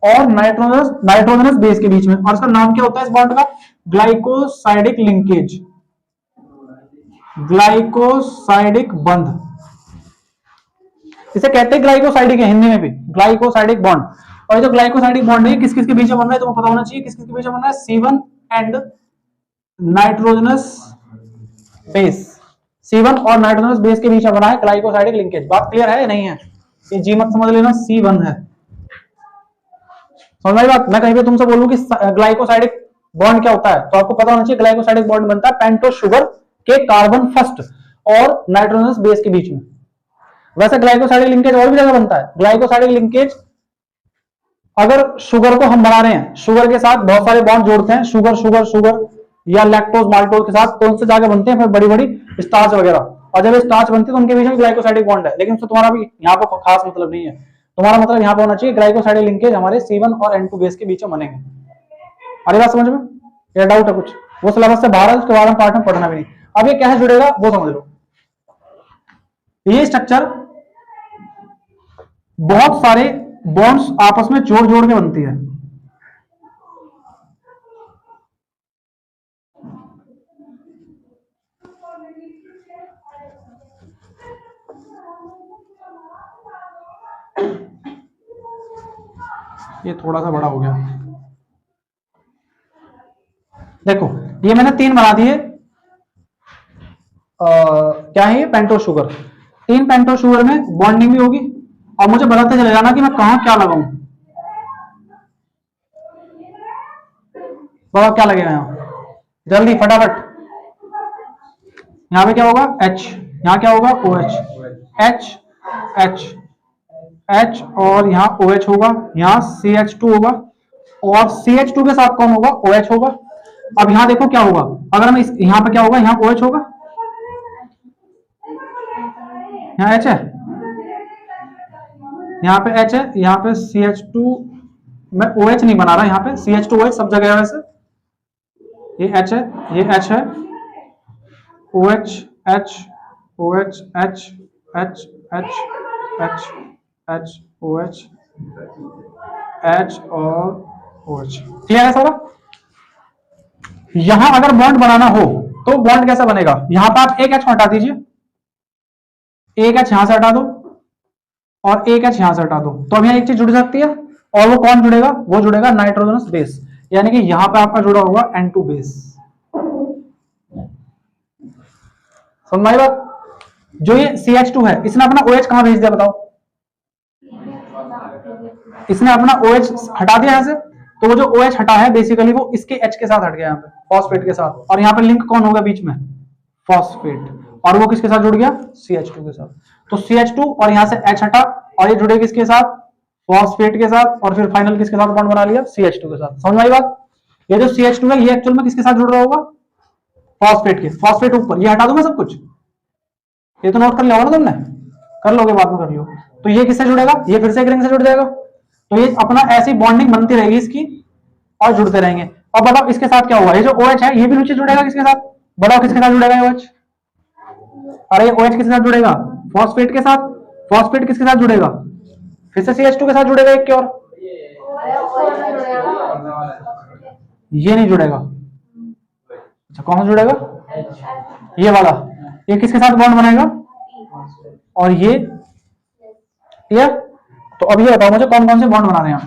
और नाइट्रोजनस बेस के बीच में। और इसका नाम क्या होता है इस बॉन्ड का? ग्लाइकोसाइडिक लिंकेज, ग्लाइकोसाइडिक बंध। इसे कहते हैं ग्लाइकोसाइडिक है हिंदी में भी, ग्लाइकोसाइडिक बॉन्ड। और जो ग्लाइकोसाइडिक बॉन्ड है किस किस के बीच में बन रहा है तुम्हें पता होना चाहिए। किस किस के बीच में बन रहा है? C1 and nitrogenous base, C1 और नाइट्रोजनस बेस के बीच में बना है ग्लाइकोसाइडिक लिंकेज। बात क्लियर है या नहीं है? ये जी मत समझ लेना, C1 है। समझ में बात? मैं कहीं पे तुमसे बोलूं कि ग्लाइकोसाइडिक बॉन्ड क्या होता है, तो आपको पता होना चाहिए ग्लाइकोसाइडिक बॉन्ड बनता है पेंटोज शुगर के कार्बन फर्स्ट और नाइट्रोजनस बेस के बीच में। वैसे ग्लाइकोसाइडिक लिंकेज और भी जगह बनता है। ग्लाइकोसाइडिक लिंकेज अगर शुगर को हम बना रहे हैं, शुगर के साथ बहुत सारे बॉन्ड जोड़ते हैं, शुगर शुगर शुगर या लैक्टोज माल्टोज के साथ, तो उनसे जाके बनते हैं फिर बड़ी बड़ी स्टार्च वगैरह। और जब स्टार्च बनती है तो उनके बीच में ग्लाइकोसाइडिक बॉन्ड है, लेकिन उससे तुम्हारा भी यहाँ पर खास मतलब नहीं है। तुम्हारा मतलब यहाँ पे होना चाहिए ग्लाइकोसाइडिक लिंकेज हमारे C1 और N2 बेस के बीच में बनेंगे। अरे बात समझ में? या डाउट है कुछ? वो सिलेबस से बाहर है, उसके बाद हम पार्ट में पढ़ना भी नहीं। अब ये कैसे जुड़ेगा वो समझ लो। ये स्ट्रक्चर बहुत सारे बॉन्ड्स आपस में जोड़ जोड़ के बनती है। ये थोड़ा सा बड़ा हो गया। देखो ये मैंने 3 बना दिए। क्या है ये? Pentose sugar. 3 पेंटोज शुगर में बॉन्डिंग भी होगी। और मुझे बताते चले जाना कि मैं कहां क्या लगाऊं। बताओ क्या लगेगा यहां, जल्दी फटाफट। यहां पे क्या होगा? H। यहां क्या होगा? OH। H H H और यहां OH होगा, यहां CH2 होगा, और CH2 के साथ कौन होगा? OH होगा। अब यहां देखो क्या होगा, अगर हम यहां पे क्या होगा? यहां OH होगा, यहां H है, यहां पे H है, यहां पे CH2। मैं OH नहीं बना रहा, यहां पे CH2 OH सब जगह है वैसे। ये H है, ये H है, OH H OH H H H H H OH H और OH। क्लियर है सारा? यहां अगर बॉन्ड बनाना हो तो बॉन्ड कैसा बनेगा? यहां पर आप एक H हटा दीजिए, एक H यहां से हटा दो और एक H यहां से हटा दो, तो अब यहां एक चीज जुड़ सकती है। और वो कौन जुड़ेगा? वो जुड़ेगा नाइट्रोजनस बेस, यानी कि यहां पे आपका जुड़ा होगा N2 बेस। समझ आई बात? जो ये CH2 है, इसने अपना OH कहां भेज दिया बताओ? इसने अपना OH हटा दिया यहां से, तो वो जो OH हटा है बेसिकली वो इसके H के साथ हट गया, यहाँ पे फॉस्फेट के साथ। और यहाँ पे लिंक कौन होगा बीच में? फॉस्फेट। और वो किसके साथ जुड़ गया? CH2 के साथ। तो CH2 और यहां से H हटा और ये जुड़े किसके साथ? फॉस्फेट के साथ। और फिर फाइनल किसके साथ बॉन्ड बना लिया? CH2 के साथ। समझ में आई बात? ये जो CH2 है ये एक्चुअल में किसके साथ जुड़ रहा होगा? फॉस्फेट के। फॉस्फेट ऊपर, ये हटा दूंगा सब कुछ, ये तो नोट कर लिया होगा ना तुमने, कर लोगे बाद में कर लियो। तो ये किससे जुड़ेगा? ये फिर से एक रिंग से जुड़ जाएगा। तो ये अपना ऐसी बॉन्डिंग बनती रहेगी इसकी और जुड़ते रहेंगे। अब बताओ इसके साथ क्या हुआ, ये जो OH है ये भी नीचे जुड़ेगा किसके साथ, बताओ किसके साथ जुड़ेगा ये OH, अरे OH किसके साथ जुड़ेगा, फॉस्फेट के साथ, फॉस्फेट किसके साथ जुड़ेगा, फिर से CH2 के साथ जुड़ेगा एक के और, ये नहीं जुड़ेगा, अच्छा कौन सा जुड़ेगा, ये वाला, ये किसके साथ बॉन्ड बनाएगा, और ये क्लियर। तो अब ये बताओ मुझे कौन कौन से बॉन्ड बना रहे हैं,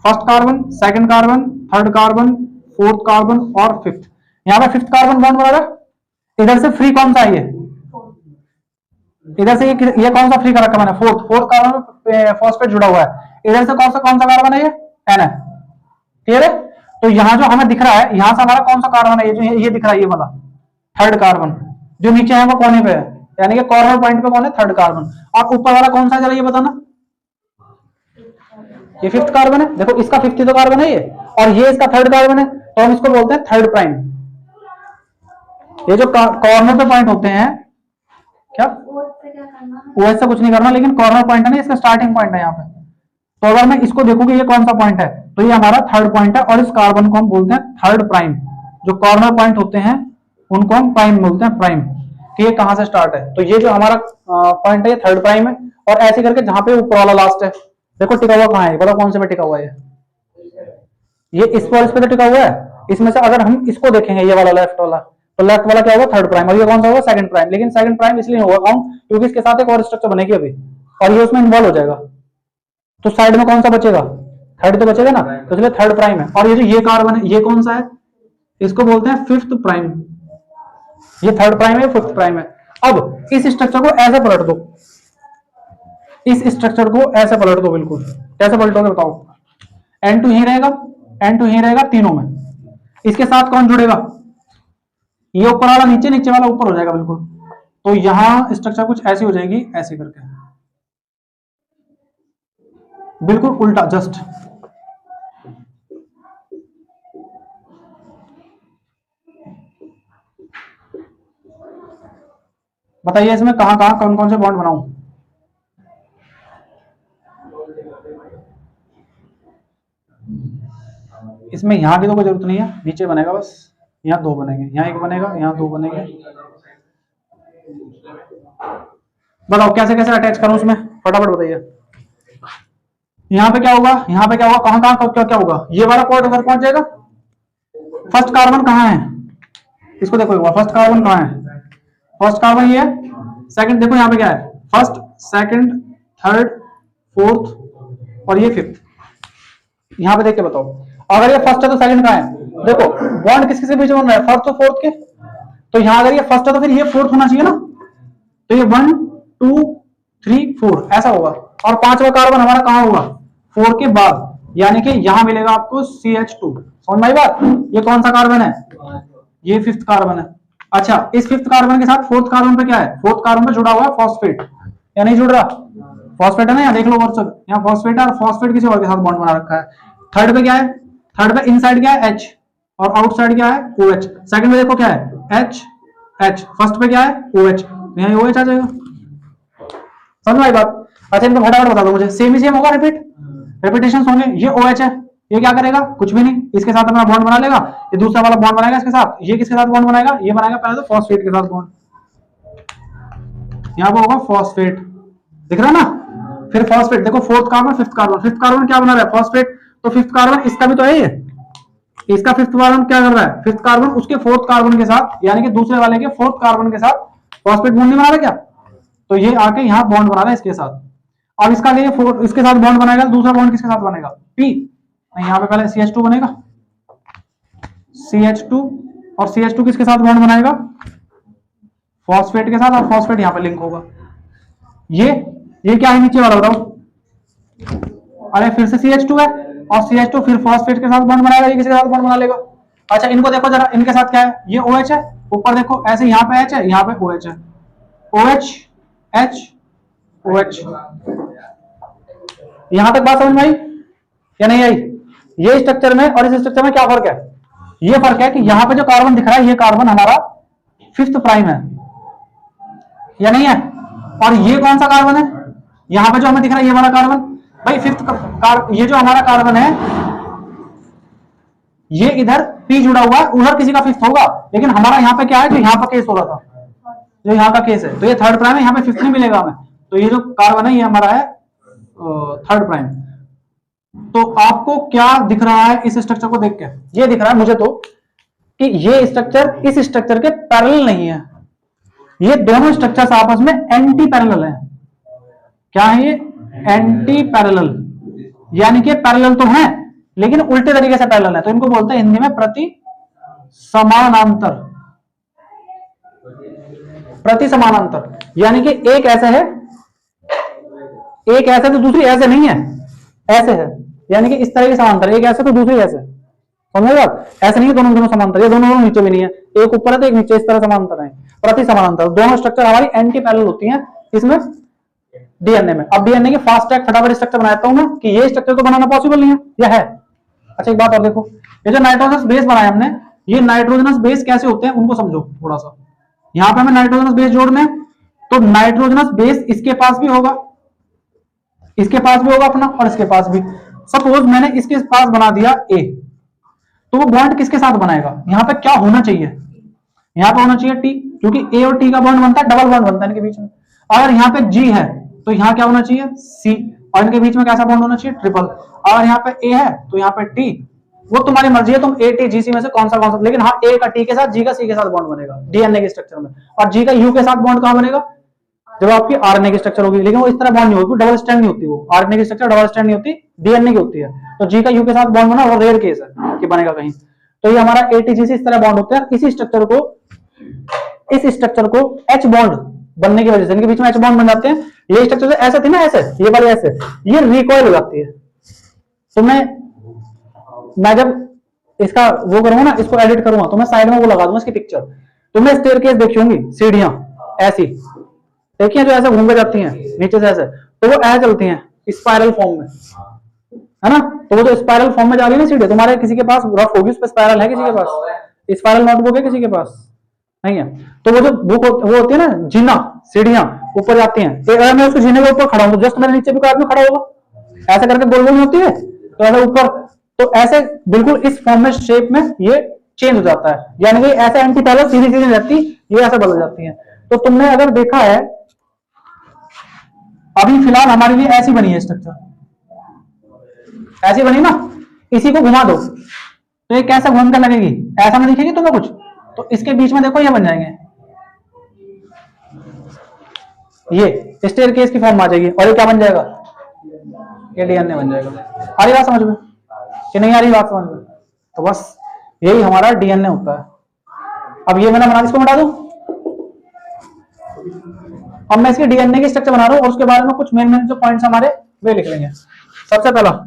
first carbon, second carbon, third carbon, fourth carbon और फिफ्थ, यहां पे फिफ्थ कार्बन बॉन्ड बना रहा है, इधर से फ्री कौन सा है, इधर से ये कौन सा फ्री कर रखा मैंने, फोर्थ, फोर्थ कार्बन में फॉस्फेट जुड़ा हुआ है, इधर से कौन सा कार्बन है, ये N है, क्लियर है। तो यहाँ जो हमें दिख रहा है, यहां से हमारा कौन सा कार्बन है, ये जो ये दिख रहा है, ये वाला थर्ड कार्बन, जो नीचे है वो कोने पे है, यानी कि कॉर्नर पॉइंट पे कौन है, थर्ड कार्बन, और ऊपर वाला कौन सा है, जरा ये बताना, ये फिफ्थ कार्बन है, देखो इसका फिफ्थ तो कार्बन है ये, और ये इसका थर्ड कार्बन है, तो हम इसको बोलते हैं थर्ड प्राइम। ये जो कॉर्नर पे पॉइंट होते हैं, क्या वो ऐसा कुछ नहीं करना, लेकिन कॉर्नर पॉइंट है ना, इसका स्टार्टिंग पॉइंट है यहाँ पे, तो अगर मैं इसको देखूंगी ये कौन सा पॉइंट है, तो ये हमारा थर्ड पॉइंट है, और इस कार्बन को हम बोलते हैं थर्ड प्राइम, जो कॉर्नर पॉइंट होते हैं उनको हम प्राइम बोलते हैं, प्राइम, कि ये कहां से स्टार्ट है, तो ये जो हमारा पॉइंट है ये थर्ड प्राइम है, और ऐसे करके जहां पे ऊपर वाला लास्ट है, देखो टिका हुआ कहां है, बताओ कौन से पे टिका हुआ है, ये इस पर, इस पे तो टिका हुआ है, इसमें से अगर हम इसको देखेंगे ये वाला लेफ्ट वाला, तो लेफ्ट वाला क्या होगा, थर्ड प्राइम, और ये कौन सा होगा, सेकंड प्राइम, लेकिन सेकंड प्राइम इसलिए होगा काउंट क्योंकि इसके साथ एक और स्ट्रक्चर बनेगी अभी, और ये उसमें इन्वॉल्व हो जाएगा, तो साइड में कौन सा बचेगा, थर्ड तो बचेगा ना, तो इसलिए थर्ड प्राइम है। और ये जो ये कार्बन है ये कौन सा है, इसको बोलते हैं फिफ्थ प्राइम, ये थर्ड प्राइम है, फिफ्थ प्राइम है। अब इस स्ट्रक्चर को ऐसे पलट दो, इस स्ट्रक्चर को ऐसे पलट दो, बिल्कुल कैसे पलटोगे बताओ, N2 ही रहेगा, N2 ही रहेगा तीनों में, इसके साथ कौन जुड़ेगा, ये ऊपर वाला नीचे, नीचे वाला ऊपर हो जाएगा बिल्कुल, तो यहां स्ट्रक्चर कुछ ऐसी हो जाएगी, ऐसे करके बिल्कुल उल्टा, जस्ट बताइए इसमें कहां कहां कौन कौन से बॉन्ड बनाऊं, इसमें यहां की तो कोई जरूरत नहीं है, नीचे बनेगा बस, यहाँ दो बनेंगे, यहाँ एक बनेगा, यहाँ दो बनेंगे, बताओ कैसे कैसे अटैच करूं उसमें, फटाफट बताइए। यहाँ पे क्या होगा, यहाँ पे क्या होगा, कहां कहां क्या क्या होगा, ये वाला कोड उधर पहुंच जाएगा, फर्स्ट कार्बन कहां है, इसको देखो फर्स्ट कार्बन कहां है, फर्स्ट कार्बन ये है, सेकंड देखो यहाँ पे क्या है, फर्स्ट, सेकंड, थर्ड, फोर्थ और ये फिफ्थ, यहाँ पे देख के बताओ, अगर ये फर्स्ट है तो सेकंड कहां है, देखो बॉन्ड किस किस के बीच में बन रहा है, फर्स्ट और फोर्थ के, तो यहाँ अगर ये फर्स्ट है तो फिर ये फोर्थ होना चाहिए ना, तो ये 1 2 3 4 ऐसा होगा, और पांचवा कार्बन हमारा कहां होगा, 4 के बाद, यानी कि यहां मिलेगा आपको CH2, समझ में आई बात, ये कौन सा कार्बन है, ये फिफ्थ कार्बन है। अच्छा इस फिफ्थ कार्बन के साथ फोर्थ कार्बन पे क्या है, फोर्थ कार्बन पे जुड़ा हुआ है फॉस्फेट, या नहीं जुड़ रहा, फॉस्फेट है ना, यहाँ देख लो व्हाट्सएप, यहाँ फॉस्फेट है, और फॉस्फेट किसी और के साथ बॉन्ड बना रखा है। थर्ड पे क्या है, थर्ड पे इनसाइड क्या है H, और आउटसाइड क्या है OH, सेकंड में देखो क्या है H H, फर्स्ट पे क्या है OH, यहाँ OH आ जाएगा, समझ में आई बात। अच्छा इनको फटाफट बता दो मुझे, सेम ही सेम होगा, रिपीटेशन होंगे, ये OH है, ये क्या करेगा, कुछ भी नहीं, इसके साथ अपना बॉन्ड बना लेगा, ये दूसरा वाला बॉन्ड बनाएगा इसके साथ, ये किसके साथ बॉन्ड बनाएगा, ये बनाएगा पहले तो फॉस्फेट के साथ बॉन्ड, यहाँ पे होगा फॉस्फेट, दिख रहा है ना, फिर फॉस्फेट देखो, fourth carbon, fifth carbon, fifth carbon क्या बना रहा है, फॉस्फेट, तो फिफ्थ कार्बन इसका भी तो है ये, इसका फिफ्थ कार्बन क्या कर रहा है, फिफ्थ कार्बन उसके फोर्थ कार्बन के साथ, यानी कि दूसरे वाले के फोर्थ कार्बन के साथ फॉस्फेट बॉन्ड नहीं बना रहा क्या, तो ये आके यहाँ बॉन्ड बना रहा है इसके साथ, अब इसका लिए इसके साथ बॉन्ड बनाएगा, दूसरा बॉन्ड किसके साथ बनेगा, P, यहाँ पे पहले CH2 बनेगा, CH2, और CH2 किसके साथ बॉन्ड बनाएगा, फॉस्फेट के साथ, और फॉस्फेट यहाँ पे लिंक होगा, ये क्या है नीचे वाला बताओ, अरे फिर से CH2 है, और CH2 फिर फॉस्फेट के साथ बॉन्ड बनाएगा, ये किसके साथ बॉन्ड बना लेगा। अच्छा इनको देखो जरा, इनके साथ क्या है, ये OH है, ऊपर देखो ऐसे, यहाँ पे H है, यहाँ पे OH है, OH H OH, यहां तक बात समझ में आई या नहीं आई, ये स्ट्रक्चर में और इस स्ट्रक्चर में क्या फर्क है, ये फर्क है कि यहाँ पे जो कार्बन दिख रहा है ये कार्बन हमारा फिफ्थ प्राइम है या नहीं है, और ये कौन सा कार्बन है, यहाँ पे जो हमें दिख रहा है ये वाला कार्बन, भाई फिफ्थ ये जो हमारा कार्बन है ये इधर P जुड़ा हुआ है, उधर किसी का फिफ्थ होगा, लेकिन हमारा यहाँ पे क्या है, जो यहाँ पर केस हो रहा था, जो यहाँ का केस है, तो ये थर्ड प्राइम है, यहाँ पे फिफ्थ नहीं मिलेगा हमें, तो ये जो कार्बन है ये हमारा है थर्ड प्राइम। तो आपको क्या दिख रहा है इस स्ट्रक्चर को देख के? ये दिख रहा है मुझे तो कि ये स्ट्रक्चर इस स्ट्रक्चर के पैरेलल नहीं है, ये दोनों स्ट्रक्चर्स आपस में एंटी पैरेलल हैं। क्या है ये? एंटी पैरेलल, यानी कि पैरेलल तो है लेकिन उल्टे तरीके से पैरेलल है, तो इनको बोलते हैं हिंदी में प्रति समानांतर। प्रति समानांतर यानी कि एक ऐसा है, एक ऐसा तो दूसरी ऐसे नहीं है, ऐसे है, यानी कि इस तरह के समांतर, एक ऐसे तो दूसरी ऐसे, समझेगा? ऐसे नहीं है दोनों दोनों समांतर, ये दोनों नीचे भी नहीं है, एक ऊपर है तो एक नीचे, इस तरह समांतर है, प्रति समानांतर। दोनों स्ट्रक्चर हमारी एंटी पैरेलल होती हैं इसमें डीएनए में। अब डीएनए की फास्ट ट्रैक फटाफट स्ट्रक्चर बनाता हूं मैं कि ये स्ट्रक्चर तो बनाना पॉसिबल नहीं है, यह है। अच्छा एक बात और देखो, ये जो नाइट्रोजनस बेस बनाया हमने, ये नाइट्रोजनस बेस कैसे होते हैं उनको समझो थोड़ा सा। यहां पे हमें नाइट्रोजनस बेस जोड़ने, तो नाइट्रोजनस बेस इसके पास भी होगा, इसके पास भी होगा अपना, और इसके पास भी। सपोज मैंने इसके पास बना दिया ए, तो वो बॉन्ड किसके साथ बनाएगा? यहाँ पे क्या होना चाहिए? यहाँ पे होना चाहिए टी, क्योंकि ए और टी का बॉन्ड बनता है, डबल बॉन्ड बनता है इनके बीच में। अगर यहाँ पे जी है तो यहाँ क्या होना चाहिए? सी, और इनके बीच में कैसा बॉन्ड होना चाहिए? ट्रिपल। अगर यहाँ पे ए है तो यहाँ पे टी, वो तुम्हारी मर्जी है, तुम ए टी जी सी में से कौन सा, लेकिन हाँ ए का टी के साथ, जी का सी के साथ बॉन्ड बनेगा डीएनए के स्ट्रक्चर में, और जी का यू के साथ बॉन्ड कहां बनेगा? जब आपकी आरएनए की स्ट्रक्चर होगी, लेकिन वो इस तरह बॉन्ड नहीं होगी, डबल स्ट्रैंड नहीं होती, वो आरएनए की स्ट्रक्चर डबल स्ट्रैंड नहीं होती, डीएनए की होती है। तो जी का यू के साथ बॉन्ड बना, वो रेयर केस है कि बनेगा कहीं। तो ये हमारा एटीजी से इस तरह बॉन्ड होते हैं, इसी स्ट्रक्चर को, इस स्ट्रक्चर को एच बॉन्ड बनने की वजह से, इनके बीच में एच बॉन्ड बन जाते हैं। ये स्ट्रक्चर ऐसे थी ना, ऐसे, ये वाली ऐसे, ये रिकॉइल हो जाती है। तो मैं जब इसका वो करूंगा ना, इसको एडिट करूंगा, तो मैं साइड में वो लगा दूंगा इसकी पिक्चर। तो मैं स्टेयरकेस देखी होंगी, सीढ़ियां ऐसी देखिए जो ऐसे घूम के जाती हैं नीचे से ऐसे, तो वो ऐसे चलती हैं स्पाइरल फॉर्म में, है ना? तो वो जो स्पाइरल फॉर्म में जा रही है ना सीढ़ी, तुम्हारे किसी के पास रफ होगी, उस पर स्पाइरल है किसी के पास? स्पाइरल नोटबुक है किसी के पास? नहीं है। तो वो जो बुक वो होती है ना, जीना, सीढ़ियां ऊपर जाती हैं, तो अगर मैं उसको जीने के ऊपर खड़ा हूं तो जस्ट मेरे नीचे भी कोई आदमी खड़ा होगा, ऐसा करके गोल गोल होती है, तो ऐसे ऊपर, तो ऐसे बिल्कुल इस फॉर्म में, शेप में ये चेंज हो जाता है, यानी कि ऐसे एंटी पैरेलल सीधी सीधी रहती, ये ऐसे बदल जाती है। तो तुमने अगर देखा है, अभी फिलहाल हमारे लिए ऐसी बनी है स्ट्रक्चर, ऐसी बनी ना, इसी को घुमा दो तो ये कैसे घूम कर लगेगी? ऐसा में दिखेगी तुम्हें कुछ, तो इसके बीच में देखो ये बन जाएंगे, ये स्टेयरकेस की फॉर्म में आ जाएगी, और ये क्या बन जाएगा? ये डीएनए बन जाएगा। आ रही बात समझ में कि नहीं आ रही बात समझ में? तो बस यही हमारा डीएनए होता है। अब ये मैंने बना, इसको मिटा दूं, अब मैं इसके डीएनए की स्ट्रक्चर बना रहा हूं, और उसके बारे में कुछ मेन जो पॉइंट्स हमारे वे लिख लेंगे। सबसे पहला,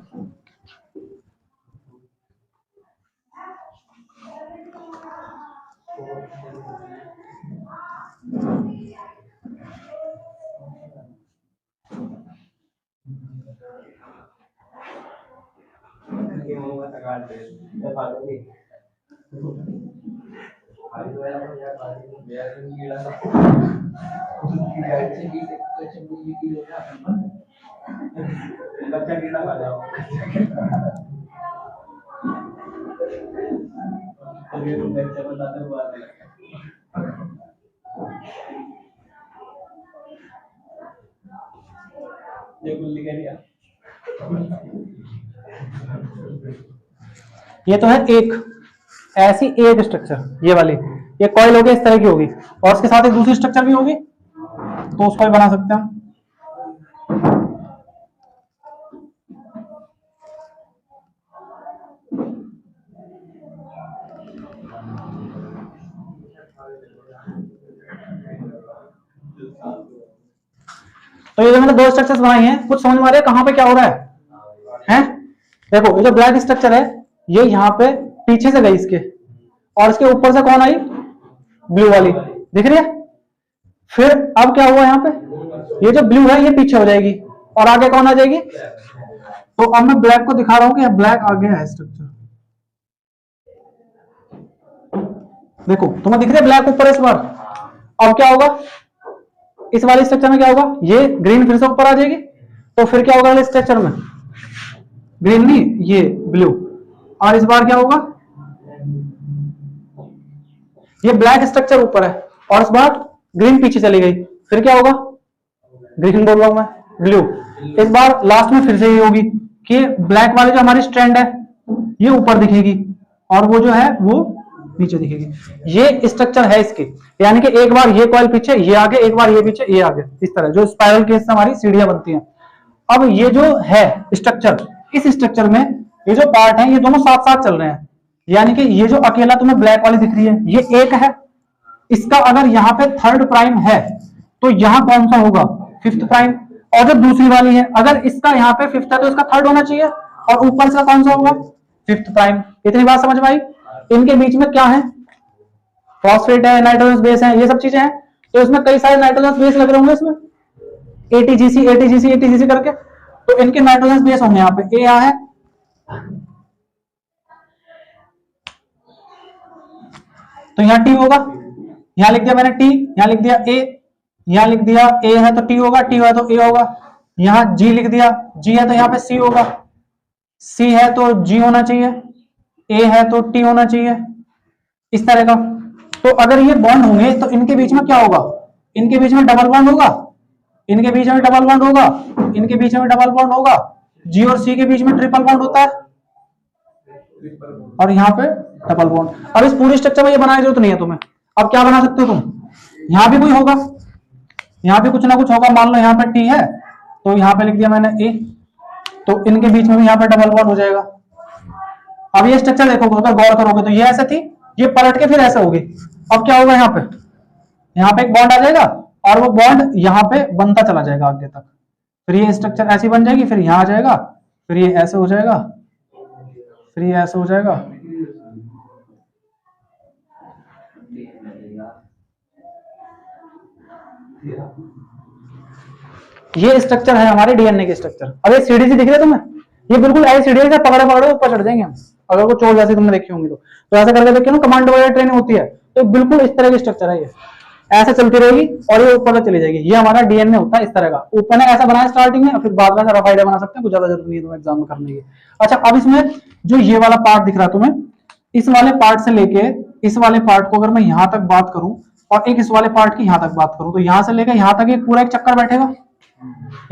ये तो है एक ऐसी एक स्ट्रक्चर, ये वाली, ये कॉइल होगी, इस तरह की होगी, और इसके साथ एक दूसरी स्ट्रक्चर भी होगी, तो उसको भी बना सकते हैं। तो ये जो मैंने दो स्ट्रक्चर्स बनाई हैं, कुछ समझ में आ रहा है कहां पे क्या हो रहा है? देखो ये जो ब्लैक स्ट्रक्चर है, ये यहाँ पे पीछे से गई इसके, और इसके ऊपर से कौन आई? ब्लू वाली, दिख रही है? फिर अब क्या हुआ यहाँ पे, ये जो ब्लू है ये पीछे हो जाएगी, और आगे कौन आ जाएगी? तो अब मैं ब्लैक को दिखा रहा हूं कि ब्लैक आगे है स्ट्रक्चर, देखो तुम्हें दिख रही है ब्लैक ऊपर है इस बार। अब क्या होगा इस वाले स्ट्रक्चर में? क्या होगा? ये ग्रीन फिर से ऊपर आ जाएगी, तो फिर क्या होगा इस स्ट्रक्चर में? ग्रीन नहीं, ये ब्लू, और इस बार क्या होगा? ये ब्लैक स्ट्रक्चर ऊपर है और इस बार ग्रीन पीछे चली गई, फिर क्या होगा, ग्रीन बोल रहा हूं मैं, ब्लू। इस बार लास्ट में फिर से ये होगी कि ब्लैक वाली जो हमारी स्ट्रैंड है ये ऊपर दिखेगी और वो जो है वो नीचे दिखेगी। ये स्ट्रक्चर है इसके, यानी कि एक बार ये कॉइल पीछे, ये आगे, एक बार ये पीछे, ये आगे, इस तरह जो स्पाइरल केस से हमारी सीढ़ियां बनती हैं। अब ये जो है स्ट्रक्चर, इस स्ट्रक्चर में ये जो पार्ट है ये दोनों साथ साथ चल रहे हैं, यानी कि ये जो अकेला तुम्हें ब्लैक वाली दिख रही है ये एक है, इसका अगर यहाँ पे थर्ड प्राइम है तो यहाँ कौन सा होगा, फिफ्थ प्राइम। और जो दूसरी वाली है अगर इसका यहाँ पे फिफ्थ है तो इसका थर्ड होना चाहिए, और ऊपर से कौन सा होगा, फिफ्थ प्राइम। इतनी बात समझ में आई। इनके बीच में क्या है, फॉस्फेट है, नाइट्रोजन बेस है, ये सब चीजें हैं, तो इसमें कई सारे नाइट्रोजन बेस लग रहे होंगे इसमें, एटीजीसी एटीजीसी एटीजीसी करके, तो इनके नाइट्रोजन बेस होंगे यहाँ पे, ए यहाँ है, तो यहाँ टी होगा, यहां लिख दिया मैंने टी, यहां लिख दिया ए, यहां लिख दिया ए है तो टी होगा, टी है तो ए होगा, यहां जी लिख दिया, जी है तो यहाँ पे सी होगा, सी है तो जी होना चाहिए, ए है तो टी होना चाहिए, इस तरह का। तो अगर ये बॉन्ड होंगे तो इनके बीच में क्या होगा, इनके बीच में डबल बॉन्ड होगा, इनके बीच में डबल बॉन्ड होगा, इनके बीच में डबल बॉन्ड होगा, जी और सी के बीच में ट्रिपल बॉन्ड होता है, और यहाँ पे डबल बॉन्ड। अब इस पूरी स्ट्रक्चर में ये बनाने की जरूरत नहीं है तुम्हें, अब क्या बना सकते हो तुम, यहां भी कोई होगा, यहां भी कुछ ना कुछ होगा, मान लो यहाँ पे टी है तो यहाँ पे लिख दिया मैंने ए, तो इनके बीच में भी यहाँ पे डबल बॉन्ड हो जाएगा। अब ये स्ट्रक्चर देखोगे, अगर गौर करोगे तो ये ऐसे थी, ये पलट के फिर ऐसे होगी। अब क्या होगा, यहाँ पे एक बॉन्ड आ जाएगा और वो बॉन्ड यहाँ पे बनता चला जाएगा आगे तक, फिर ये स्ट्रक्चर ऐसी बन जाएगी, फिर यहाँ आ जाएगा, फिर ये ऐसे हो जाएगा, फिर ये ऐसे हो जाएगा, ये स्ट्रक्चर है हमारे डीएनए के स्ट्रक्चर। अब ये सीढ़ी सी दिख रही है तुम्हें, ये बिल्कुल ऐसी सीढ़ी है, पकड़े पकड़े ऊपर चढ़ जाएंगे हम, अगर वो चोर जैसे तुमने देखी होंगी तो ऐसे करके देखिए ना, कमांडो वगैरह ट्रेनिंग होती है, तो बिल्कुल इस तरह की स्ट्रक्चर है, ये ऐसे चलती रहेगी और ये ऊपर तक चली जाएगी। ये हमारा डीएनए होता है इस तरह का, ऊपर ने ऐसा बनाया स्टार्टिंग में, फिर बाद में रफ आइडिया बना सकते हैं, कुछ ज्यादा जरूरत नहीं है तुम्हें एग्जाम में करने की। अच्छा, अब इसमें जो ये वाला पार्ट दिख रहा है तुम्हें, इस वाले पार्ट से लेके इस वाले पार्ट को अगर मैं यहां तक बात करूं और एक इस वाले पार्ट की यहां तक बात करूं, तो यहां से लेकर यहां तक एक पूरा एक चक्कर बैठेगा,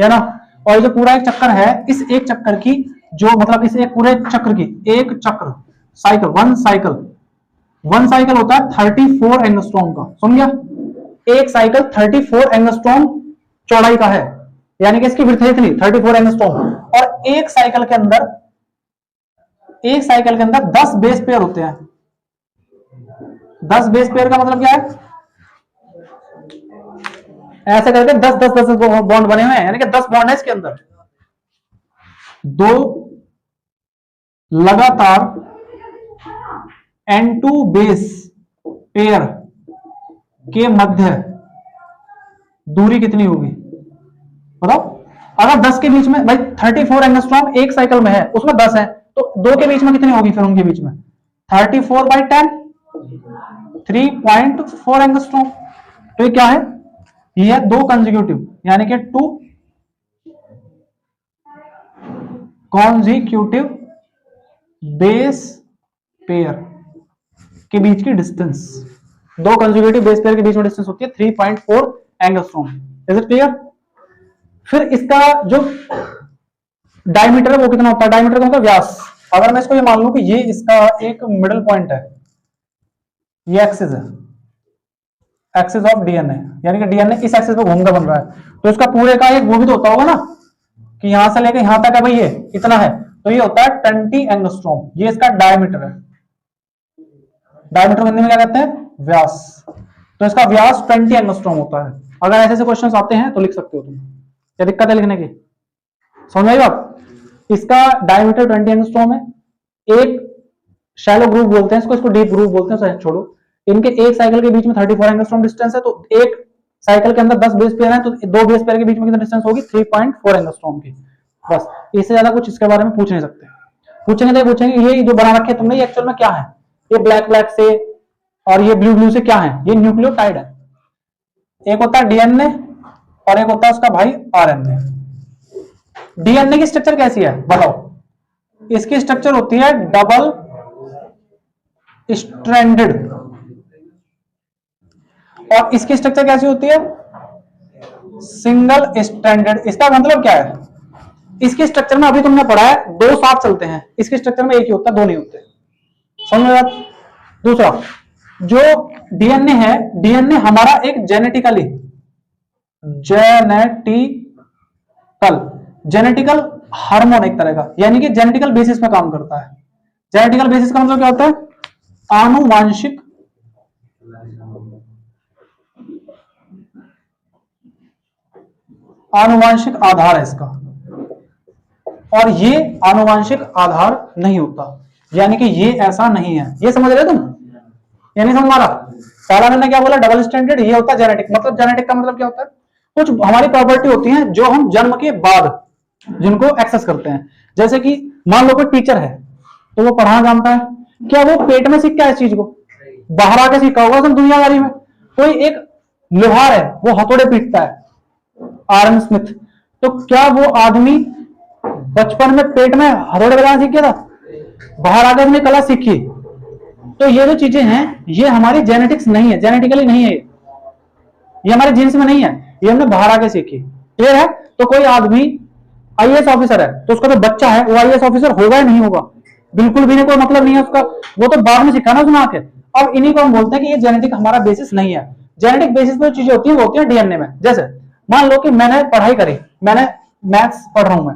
है ना। और ये जो पूरा एक चक्कर है, इस एक चक्कर की जो मतलब इस एक पूरे चक्र की एक चक्र साइकिल, वन साइकिल होता है 34 एंगस्ट्रॉम का, सुन गया, एक साइकिल 34 एंगस्ट्रॉम चौड़ाई का है, यानी कि इसकी विड्थ है इतनी 34 एंगस्ट्रॉम। और एक साइकिल के अंदर 10 बेस पेयर होते हैं। 10 बेस पेयर का मतलब क्या है, ऐसे करके 10 बॉन्ड बने हुए हैं, यानी कि 10 बॉन्ड है इसके अंदर। दो लगातार N2 बेस पेयर के मध्य दूरी कितनी होगी बताओ। अगर 10 के बीच में, भाई 34 एंगस्ट्रॉम एक साइकिल में है, उसमें 10 है, तो दो के बीच में कितनी होगी फिर उनके बीच में, 34/10 3.4 एंगस्ट्रॉम। तो ये क्या है, ये है दो कंसेक्यूटिव, यानी कि 2 कॉन्जिक्यूटिव बेस पेयर के बीच की डिस्टेंस, दो कंसेक्यूटिव बेस पेयर के बीच में डिस्टेंस होती है 3.4 एंगस्ट्रॉम। Is it clear. फिर इसका जो डायमीटर है वो कितना होता है, डायमीटर का मतलब व्यास। अगर मैं इसको ये मान लूं कि ये इसका एक मिडिल पॉइंट है, ये एक्सिस है, एक्सिस ऑफ डीएनए, यानी कि डीएनए इस एक्सिस पे घूमकर बन रहा है, तो इसका पूरे का एक वो भी तो होता होगा ना कि यहां से लेकर यहां तक है भाई, ये इतना है, तो ये होता है 20 एंगस्ट्रॉम, ये इसका डायमीटर है। डायमीटर हिंदी में क्या कहते हैं, व्यास। तो इसका व्यास 20 एंगस्ट्रॉम होता है। अगर ऐसे ऐसे क्वेश्चंस आते हैं तो लिख सकते हो तुम, क्या दिक्कत है लिखने की, समझ आई बात। इसका डायमीटर 20 एंगस्ट्रॉम है। एक शैलो ग्रुप बोलते हैं इसको, इसको डीप ग्रुप बोलते हैं, छोड़ो। इनके एक साइकिल के बीच में 34 एंगस्ट्रॉम डिस्टेंस है, तो एक साइकिल के अंदर 10 बेस पेयर है, तो दो बेस पेयर के बीच में कितना डिस्टेंस होगी, 3.4 एंगस्ट्रॉम की। बस, इससे ज्यादा कुछ इसके बारे में पूछ नहीं सकते। पूछेंगे ये जो बना रखे तुमने, ये एक्चुअल में क्या है, ये ब्लैक ब्लैक से और ये ब्लू ब्लू से क्या है, ये न्यूक्लियोटाइड है। एक होता है डीएनए और एक होता है उसका भाई आरएनए। डीएनए की स्ट्रक्चर कैसी है बताओ। इसकी स्ट्रक्चर होती है डबल स्ट्रैंडेड और इसकी स्ट्रक्चर कैसी होती है? Single stranded. इसका मतलब क्या है? इसके स्ट्रक्चर में अभी तुमने पढ़ा है दो साथ चलते हैं, इसके स्ट्रक्चर में एक ही होता है, दो नहीं होते। समझ में बात? दूसरा, जो डीएनए है, डीएनए हमारा एक जेनेटिकल हार्मोन एक तरह का, यानी कि जेनेटिकल बेसिस पे काम करता है। जेनेटिकल बेसिस का मतलब क्या होता है? आनुवांशिक आधार है इसका, और ये आनुवांशिक आधार नहीं होता, यानी कि ये ऐसा नहीं है। ये समझ रहे तुम? यानी समझ मारा? पहला मैंने क्या बोला? Double standard. ये होता है जेनेटिक। मतलब जेनेटिक का मतलब क्या होता है? कुछ हमारी प्रॉपर्टी होती है जो हम जन्म के बाद जिनको एक्सेस करते हैं। जैसे कि मान लो कोई टीचर है तो वो पढ़ाना जानता है, क्या वो पेट में सीखा है इस चीज को? बाहर आके सीखा होगा सब दुनियादारी में। कोई एक लोहार है, वो हथौड़े पीटता है, आरएन स्मिथ, तो क्या वो आदमी बचपन में पेट में हथौड़े बजाना सीख गया था? बाहर आकर अपनी कला सीखी। तो ये जो चीजें हैं ये हमारी जेनेटिक्स नहीं है, जेनेटिकली नहीं है, ये हमारे जीन्स में नहीं है, ये हमने बाहर आके सीखी। क्लियर है? तो कोई आदमी आईएएस ऑफिसर है तो उसका जो बच्चा है वो आईएएस ऑफिसर होगा या नहीं होगा? बिल्कुल भी नहीं, कोई मतलब नहीं है उसका, वो तो बाद में सीखा ना सुना के। अब इन्हीं को हम बोलते हैं कि ये जेनेटिक हमारा बेसिस नहीं है। जेनेटिक बेसिस पे जो चीजें होती है वो होती है डीएनए में। जैसे मान लो कि मैंने पढ़ाई करी, मैंने मैथ्स पढ़ रहा हूं मैं,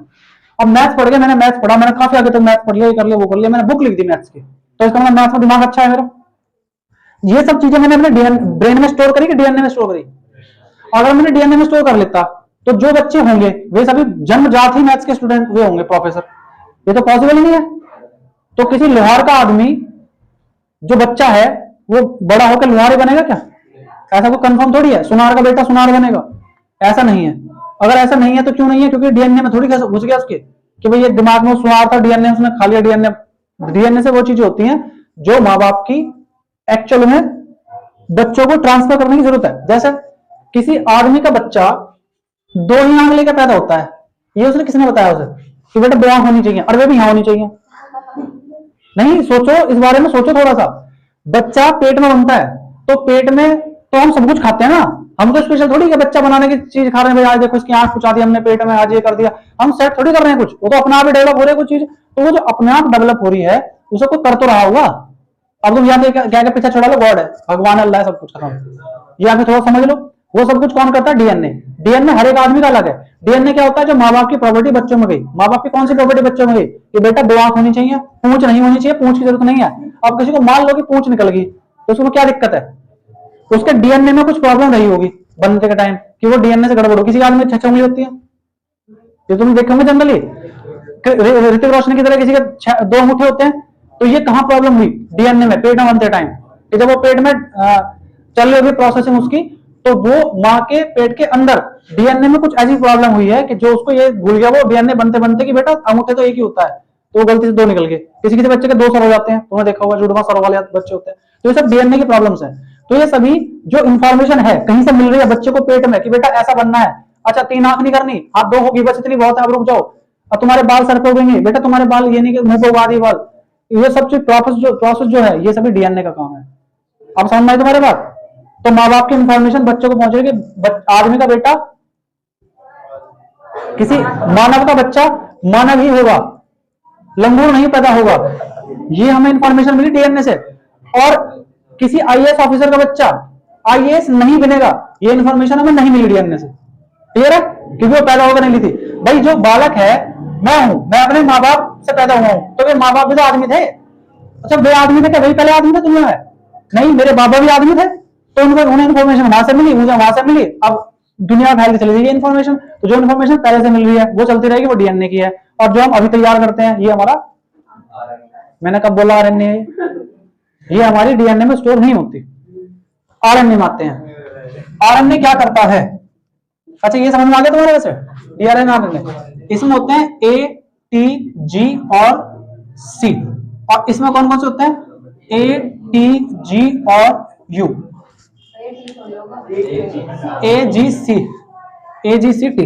अब मैथ्स पढ़ के मैंने मैथ्स पढ़ा, मैंने काफी आगे तक मैथ्स पढ़ लिया, ये कर लिया वो कर लिया, मैंने बुक लिख दी मैथ्स की, तो इसका मतलब मैथ्स में दिमाग अच्छा है मेरा। ये सब चीजें मैंने अपने ब्रेन में स्टोर करी कि डीएनए में स्टोर करी? अगर मैंने डीएनए में स्टोर कर लेता तो जो बच्चे होंगे वे सभी जन्मजात ही मैथ्स के स्टूडेंट वे होंगे प्रोफेसर। ये तो पॉसिबल ही नहीं है। तो किसी लोहार का आदमी जो बच्चा है वो बड़ा होकर लोहार ही बनेगा क्या? ऐसा कोई कंफर्म थोड़ी है। सुनार का बेटा सुनार बनेगा, ऐसा नहीं है। अगर ऐसा नहीं है तो क्यों नहीं है? क्योंकि डीएनए में थोड़ी घुस गया उसके कि भाई ये दिमाग में सुनार था, डीएनए उसने खा लिया। डीएनए से वो चीजें होती हैं जो माँ बाप की एक्चुअल में बच्चों को ट्रांसफर करने की जरूरत है। जैसे किसी आदमी का बच्चा दो ही आंख लेकर पैदा होता है, ये उसने किसने बताया उसे कि बेटा दो आंख होनी चाहिए और वे भी यहां होनी चाहिए? नहीं, सोचो इस बारे में, सोचो थोड़ा सा। बच्चा पेट में बनता है तो पेट में तो हम सब कुछ खाते हैं ना, हम तो स्पेशल थोड़ी कि बच्चा बनाने की चीज खा रहे हैं, भाई आज देखो इसकी आंख पुचा दी हमने पेट में, आज ये कर दिया, हम सेट थोड़ी कर रहे हैं कुछ, वो तो अपने आप ही डेवलप हो रही है कुछ चीज। तो वो जो अपने आप डेवलप हो रही है उसे कोई कर तो रहा होगा। अब तुम यहाँ क्या क्या पीछे छोड़ा लो, गॉड है, भगवान अल्लाह है, सब कुछ खत्म। ये आगे थोड़ा समझ लो, वो सब कुछ कौन करता है? डीएनए। डीएनए हर एक आदमी का अलग है। डीएनए क्या होता है? जो माँ बाप की प्रॉपर्टी बच्चों में गई। माँ बाप की कौन सी प्रॉपर्टी बच्चों में गई? कि बेटा दो आंख होनी चाहिए, पूंछ नहीं होनी चाहिए, पूंछ की जरूरत नहीं है। अब किसी को मान लो कि पूंछ निकल गई तो उसको क्या दिक्कत है? उसके डीएनए में कुछ प्रॉब्लम रही होगी बनने के टाइम कि वो डीएनए से गड़बड़ हो। किसी आदमी में 6 उंगली होती है, ये तुम देखोगे जनरली। ऋतिक रोशन की तरह किसी के 2 अंगूठे होते हैं, तो ये कहां प्रॉब्लम हुई? डीएनए में, पेट में बनते टाइम। कि जब वो पेट में चल रही होगी प्रोसेसिंग उसकी, तो वो माँ के पेट के अंदर डीएनए में कुछ ऐसी प्रॉब्लम हुई है कि जो उसको ये भूल गया वो डीएनए बनते बनते कि बेटा अंगूठे तो एक ही होता है, तो वो गलती से 2 निकल गए। किसी किसी बच्चे के 2 सर हो जाते हैं, तुमने देखा होगा जुड़वा सर वाले बच्चे होते हैं। तो ये सब डीएनए की प्रॉब्लम्स है। तो ये सभी जो इंफॉर्मेशन है कहीं से मिल रही है बच्चे को पेट में कि बेटा ऐसा बनना है, अच्छा 3 आंख नहीं करनी, हाथ 2 होगी बस, इतनी बहुत है, अब रुक जाओ, अब तुम्हारे बाल सर पे उगेंगे, बेटा तुम्हारे बाल ये नहीं कि मुंह पे उगा दिए बाल। ये सब चीज प्रोसेस जो है ये सभी डीएनए का काम है। अब समझ में आई तुम्हारे बात? तो माँ बाप की इंफॉर्मेशन बच्चों को पहुंच रही है कि आदमी का बेटा, किसी मानव का बच्चा मानव ही होगा, लंगूर नहीं पैदा होगा, ये हमें इंफॉर्मेशन मिली डीएनए से। और किसी आईएएस ऑफिसर का बच्चा आईएएस नहीं बनेगा, ये इंफॉर्मेशन हमें नहीं मिली डीएनए से। क्लियर है? क्योंकि वो पैदा होकर नहीं ली थी। भाई जो बालक है मैं हूं, मैं अपने माँ बाप से पैदा हुआ हूं, तो वे माँ बाप भी तो आदमी थे। अच्छा वे आदमी थे क्या वही पहले आदमी थे दुनिया में? नहीं, मेरे बाबा भी आदमी थे, तो उन्हें इन्फॉर्मेशन वहां से मिली, मुझे वहां से मिली, अब दुनिया में फैलती चली जाएगी इन्फॉर्मेशन। तो जो इन्फॉर्मेशन पहले से मिल रही है वो चलती रहेगी, वो डीएनए की है। और जो हम अभी तैयार करते हैं ये हमारा, मैंने कब बोला आरएनए, ये हमारी डीएनए में स्टोर नहीं होती, आरएनए में आते हैं। आरएनए क्या करता है? अच्छा ये समझ में आ गया तुम्हारे? वैसे डीआरएनए आरएनए इसमें होते हैं ए, टी, जी और सी। और इसमें कौन कौन से होते हैं? ए, टी, जी और U. A, G, C, A, G, C, T,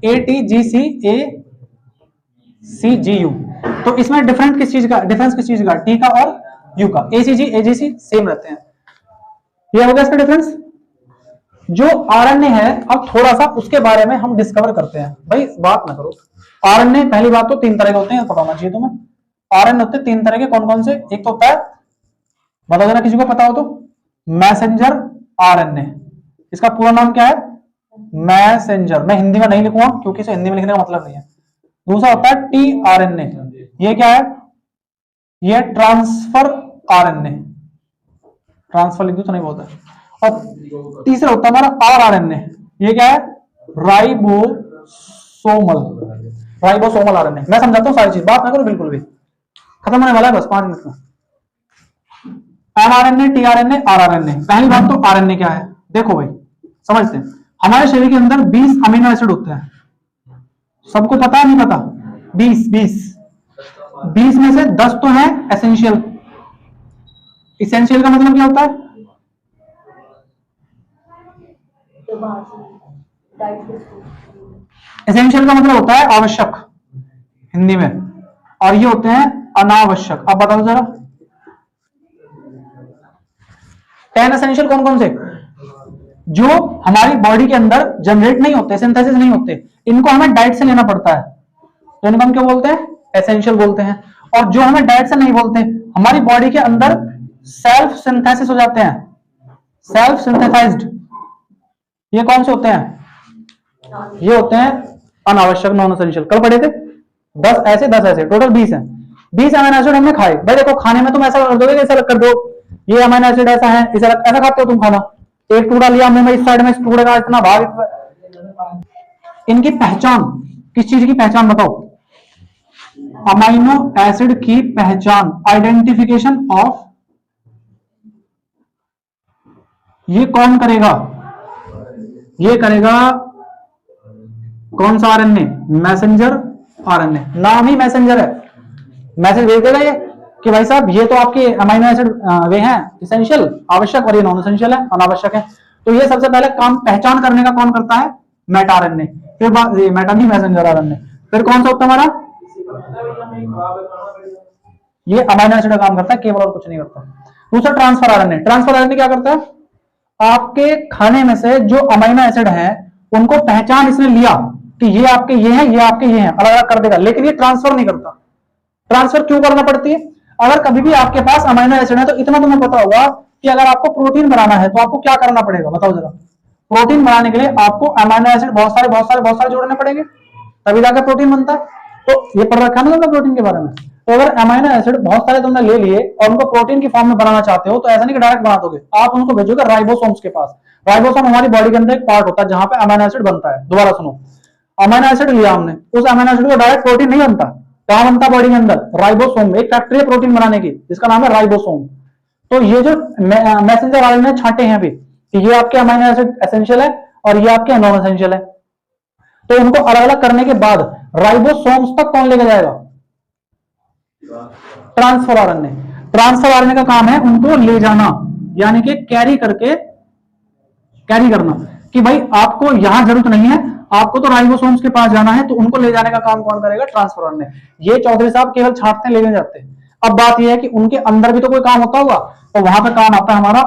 A, T, G, C, A, C, G, U. तो इसमें डिफरेंस किस चीज का? टी का और यू का। ए, सी, जी, ए, जी, सी सेम रहते हैं। ये हो गया इसका डिफरेंस। जो आरएनए है, अब थोड़ा सा उसके बारे में हम डिस्कवर करते हैं। भाई बात ना करो। आरएनए पहली बात तो 3 तरह के होते हैं, पता होना चाहिए तुम्हें। आरएनए होते हैं 3 तरह के, कौन कौन से? एक तो होता है, बता देना किसी को पता हो तो, मैसेंजर आरएनए। इसका पूरा नाम क्या है? मैसेंजर। मैं हिंदी में नहीं लिखूंगा क्योंकि इसे हिंदी में लिखने का मतलब नहीं है। दूसरा होता है टीआरएनए, ये क्या है? ये ट्रांसफर आरएनए, ट्रांसफर लिख दो तो नहीं बोलता। और तीसरा होता है हमारा आरआरएनए, ये क्या है? Ribosomal, ribosomal RNA. मैं समझाता हूँ सारी चीज, बात ना करो बिल्कुल भी, खत्म होने वाला है बस 5 मिनट में। MRNA, tRNA, rRNA. पहली बात तो आरएनए क्या है, देखो भाई समझते हैं। हमारे शरीर के अंदर 20 अमीनो एसिड होते हैं, सबको पता है नहीं पता? 20 में से 10 तो है एसेंशियल। एसेंशियल का मतलब क्या होता है? एसेंशियल का मतलब होता है आवश्यक हिंदी में, और ये होते हैं अनावश्यक। अब बताओ जरा 10 एसेंशियल कौन कौन से? जो हमारी बॉडी के अंदर जनरेट नहीं होते, सिंथेसिस नहीं होते, इनको हमें डाइट से लेना पड़ता है, तो इनको हम क्या बोलते हैं? एसेंशियल बोलते हैं। और जो हमें डाइट से नहीं बोलते, हमारी बॉडी के अंदर सेल्फ सिंथेसिस हो जाते हैं, सेल्फ सिंथेसाइज्ड, ये कौन से होते हैं? ये होते हैं अनावश्यक, नॉन एसेंशियल। कल पढ़े थे 10 ऐसे 10 ऐसे, टोटल 20 है। 20 अमीनो एसिड हमने खाए। भाई देखो खाने में तुम ऐसा कर दोगे, ऐसा कर दो, ये अमीनो एसिड ऐसा है, ऐसा खाते हो तुम खाना। एक टुकड़ा लिया मुंह में, इस साइड में इस टुकड़े का इतना भाग। इनकी पहचान, किस चीज की पहचान बताओ? अमीनो एसिड की पहचान, आइडेंटिफिकेशन ऑफ, ये कौन करेगा? ये करेगा कौन सा आरएनए? Messenger RNA. नाम ही मैसेंजर है, मैसेज भेज देगा ये कि भाई साहब ये तो आपके अमीनो एसिड वे हैं एसेंशियल, आवश्यक, और ये नॉन एसेंशियल है, अनावश्यक है। तो ये सबसे पहले काम पहचान करने का कौन करता है? Meta RNA. फिर बात ये मेटा नहीं, मैसेंजर आरएनए। फिर कौन सा होता है हमारा? ये अमीनो एसिड का काम करता है केवल, और कुछ नहीं करता। दूसरा ट्रांसफर आरएनए। ट्रांसफर आरएनए क्या करता है? आपके खाने में से जो अमीनो एसिड है उनको पहचान इसने लिया कि ये आपके ये हैं, ये आपके ये हैं, अलग अलग कर देगा, लेकिन ये ट्रांसफर नहीं करता। ट्रांसफर क्यों करना पड़ती है? अगर कभी भी आपके पास अमीनो एसिड है तो इतना तुम्हें पता होगा कि अगर आपको प्रोटीन बनाना है तो आपको क्या करना पड़ेगा, बताओ जरा। प्रोटीन बनाने के लिए आपको अमीनो एसिड बहुत सारे जोड़ने पड़ेंगे, तभी जाकर प्रोटीन बनता है। तो ये पढ़ रखा है ना तुमने प्रोटीन के बारे में। तो अगर अमीनो एसिड बहुत सारे तुमने ले लिए और उनको प्रोटीन की फॉर्म में बनाना चाहते हो, तो ऐसा नहीं कि डायरेक्ट बना दोगे, आप उनको भेजोगे राइबोसोम्स के पास। राइबोसोम हमारी बॉडी के अंदर एक पार्ट होता है जहां पे अमीनो एसिड बनता है। दोबारा सुनो, अमीनो एसिड लिया हमने, उस अमीनो एसिड को डायरेक्ट प्रोटीन नहीं बनता, कहां बनता बॉडी के अंदर? राइबोसोम। एक फैक्ट्री है प्रोटीन बनाने की जिसका नाम है राइबोसोम। तो ये जो मैसेंजर आरएनए छांटे हैं अभी, ये आपके अमीनो एसिड एसेंशियल है और ये आपके नॉन एसेंशियल है। तो उनको अलग अलग करने के बाद राइबोसोम्स तक कौन लेके जाएगा? Transfer RNA. ट्रांसफर आरएनए का काम है उनको ले जाना, यानी कि कैरी करना, कि भाई आपको यहां जरूरत नहीं है, आपको तो राइबोसोम्स के पास जाना है, तो उनको ले जाने का काम कौन करेगा? Transfer RNA. ये चौधरी साहब केवल छांटते ले जाते हैं। अब बात यह है कि उनके अंदर भी तो कोई काम होता होगा, तो वहां पर काम आता है हमारा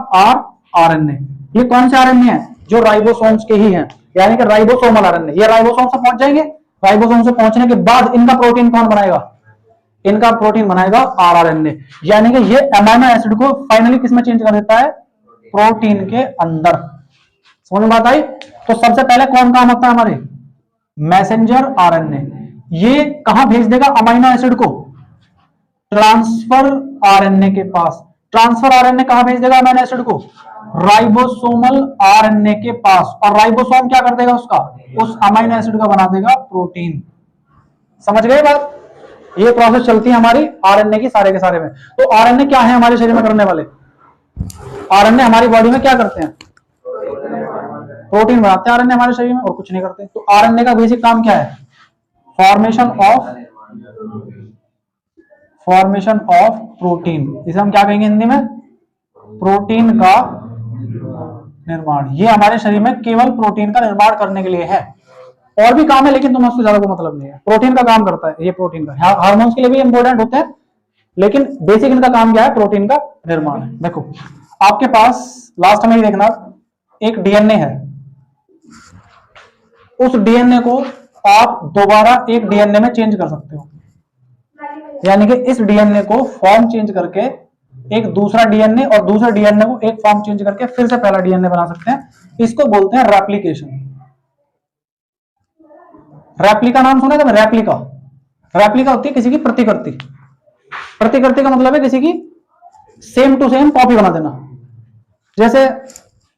आरएनए। ये कौन से आरएनए है? जो राइबोसोम्स के ही हैं, यानी कि राइबोसोमल आरएनए। ये राइबोसोम से पहुंच जाएंगे, राइबोसोम से पहुंचने के बाद इनका प्रोटीन कौन बनाएगा? इनका प्रोटीन बनाएगा आरआरएनए। यानी कि ये अमीनो एसिड को फाइनली किसमें चेंज कर देता है? प्रोटीन के अंदर। समझ में बात आई? तो सबसे पहले कौन काम होता है हमारे? Messenger RNA. ये कहां भेज देगा अमीनो एसिड को? ट्रांसफर आरएनए के पास। ट्रांसफर आरएनए कहां भेज देगा अमीनो एसिड को? राइबोसोमल आरएनए के पास। और राइबोसोम क्या कर देगा उसका? उस अमीनो एसिड का बना देगा प्रोटीन। समझ गए बात? ये प्रोसेस चलती है हमारी आरएनए की सारे के सारे में। तो आरएनए क्या है हमारे शरीर में करने वाले? आरएनए हमारी बॉडी में क्या करते हैं? प्रोटीन बनाते हैं आरएनए हमारे शरीर में, और कुछ नहीं करते। तो आरएनए का बेसिक काम क्या है? Formation of protein. इसे हम क्या कहेंगे हिंदी में? प्रोटीन का निर्माण। ये हमारे शरीर में केवल प्रोटीन का निर्माण करने के लिए है, और भी काम है लेकिन तुम्हें उससे ज्यादा को मतलब नहीं है। प्रोटीन का काम करता है ये, प्रोटीन का। हार्मोन्स के लिए भी इंपॉर्टेंट होते हैं, लेकिन बेसिक इनका काम क्या है? प्रोटीन का निर्माण। देखो आपके पास लास्ट में ही देखना, एक डीएनए है, उस डीएनए को आप दोबारा एक डीएनए में चेंज कर सकते हो, यानी कि इस डीएनए को फॉर्म चेंज करके एक दूसरा डीएनए और दूसरे डीएनए को एक फॉर्म चेंज करके फिर से पहला डीएनए बना सकते हैं। इसको बोलते हैं रेप्लिकेशन। रेप्लिका नाम सुना है? रेप्लिका, रेप्लिका होती है किसी की प्रतिकृति। प्रतिकृति का मतलब है किसी की सेम टू सेम कॉपी बना देना। जैसे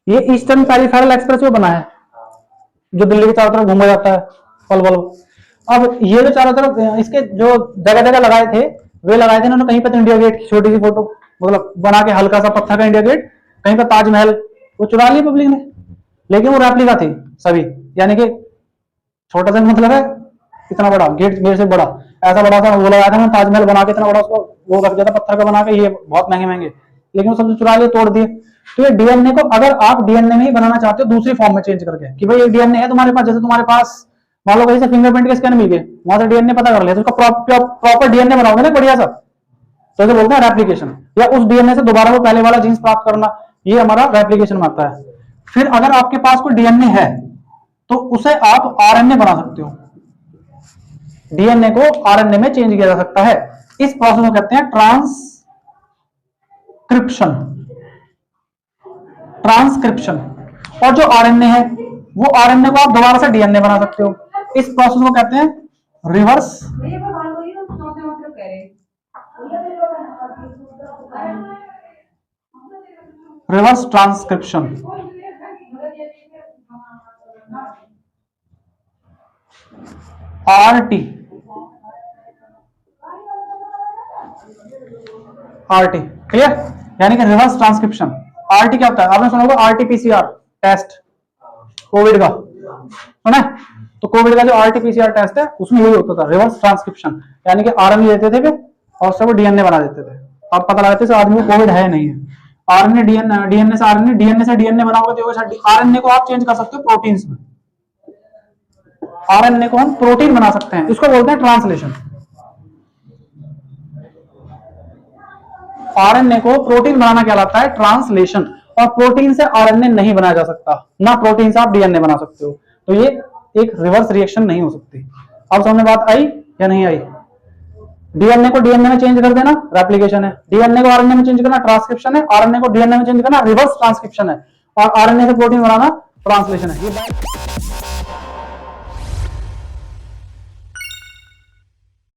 ये ईस्टर्न पेरिफेरल एक्सप्रेसवे बना है जो दिल्ली के चारों तरफ घूमा जाता है, पल पल। अब ये जो चारों तरफ इसके जो जगह जगह लगाए थे, वे लगाए थे इन्होंने कहीं पर इंडिया गेट की छोटी सी फोटो मतलब बना के, हल्का सा पत्थर का इंडिया गेट, कहीं पर ताजमहल, वो चुरा ली पब्लिक ने, लेकिन वो रेप्लिका थी सभी। यानी कि छोटा सा मतलब है इतना बड़ा गेट, मेरे से बड़ा, ऐसा बड़ा सा वो लगाया था मैं, ताजमहल बना के इतना बड़ा उसको वो रख दिया था पत्थर का बना के, ये बहुत महंगे महंगे, लेकिन वो सब चुरा लिए, तोड़ दिए। तो ये डीएनए को अगर आप डीएनए में ही बनाना चाहते हो दूसरी फॉर्म में चेंज करके, कि भाई ये डीएनए है तुम्हारे पास, जैसे तुम्हारे पास मान लो कहीं से फिंगरप्रिंट के स्कैन मिल गए, वहां से डीएनए पता कर लिया, तो उसका प्रॉपर डीएनए बनाओगे ना बढ़िया सा, तो इसे बोलते हैं रेप्लिकेशन। या उस डीएनए से दोबारा वो पहले वाला जीन्स प्राप्त करना, ये हमारा रेप्लिकेशन में आता है। फिर अगर आपके पास कोई डीएनए है तो उसे आप आरएनए बना सकते हो, डीएनए को आरएनए में चेंज किया जा सकता है। इस प्रोसेस को कहते हैं ट्रांसक्रिप्शन। ट्रांसक्रिप्शन। और जो आरएनए है वो आरएनए को आप दोबारा से डीएनए बना सकते हो। इस प्रोसेस को कहते हैं reverse transcription. RT, RT clear, यानी कि रिवर्स ट्रांसक्रिप्शन। आरटी क्या होता है? आपने सुना होगा आरटीपीसीआर टेस्ट, कोविड का सुना है? तो कोविड का जो आरटीपीसीआर टेस्ट है उसमें यही होता था, रिवर्स ट्रांसक्रिप्शन, यानी कि आरएनए लेते थे और उससे वो डीएनए बना देते थे। अब पता लगाते थे आदमी को कोविड है नहीं है। आरएनए डीएनए से आरएनए, डीएनए से डीएनए बनाओगे तो आरएनए को आप चेंज कर सकते हो प्रोटीन्स में। आरएनए को हम प्रोटीन बना सकते हैं, इसको बोलते हैं ट्रांसलेशन। आरएनए को प्रोटीन बनाना कहलाता है ट्रांसलेशन। और प्रोटीन से आरएनए नहीं बनाया जा सकता, ना प्रोटीन से आप डीएनए बना सकते हो। तो ये एक रिवर्स रिएक्शन नहीं हो सकती। अब समझ में बात आई या नहीं आई? डीएनए को डीएनए में चेंज कर देना रेप्लिकेशन है, डीएनए को आरएनए में चेंज करना ट्रांसक्रिप्शन है, आरएनए को डीएनए में चेंज करना रिवर्स ट्रांसक्रिप्शन है, और आरएनए से प्रोटीन बनाना ट्रांसलेशन है। ये बात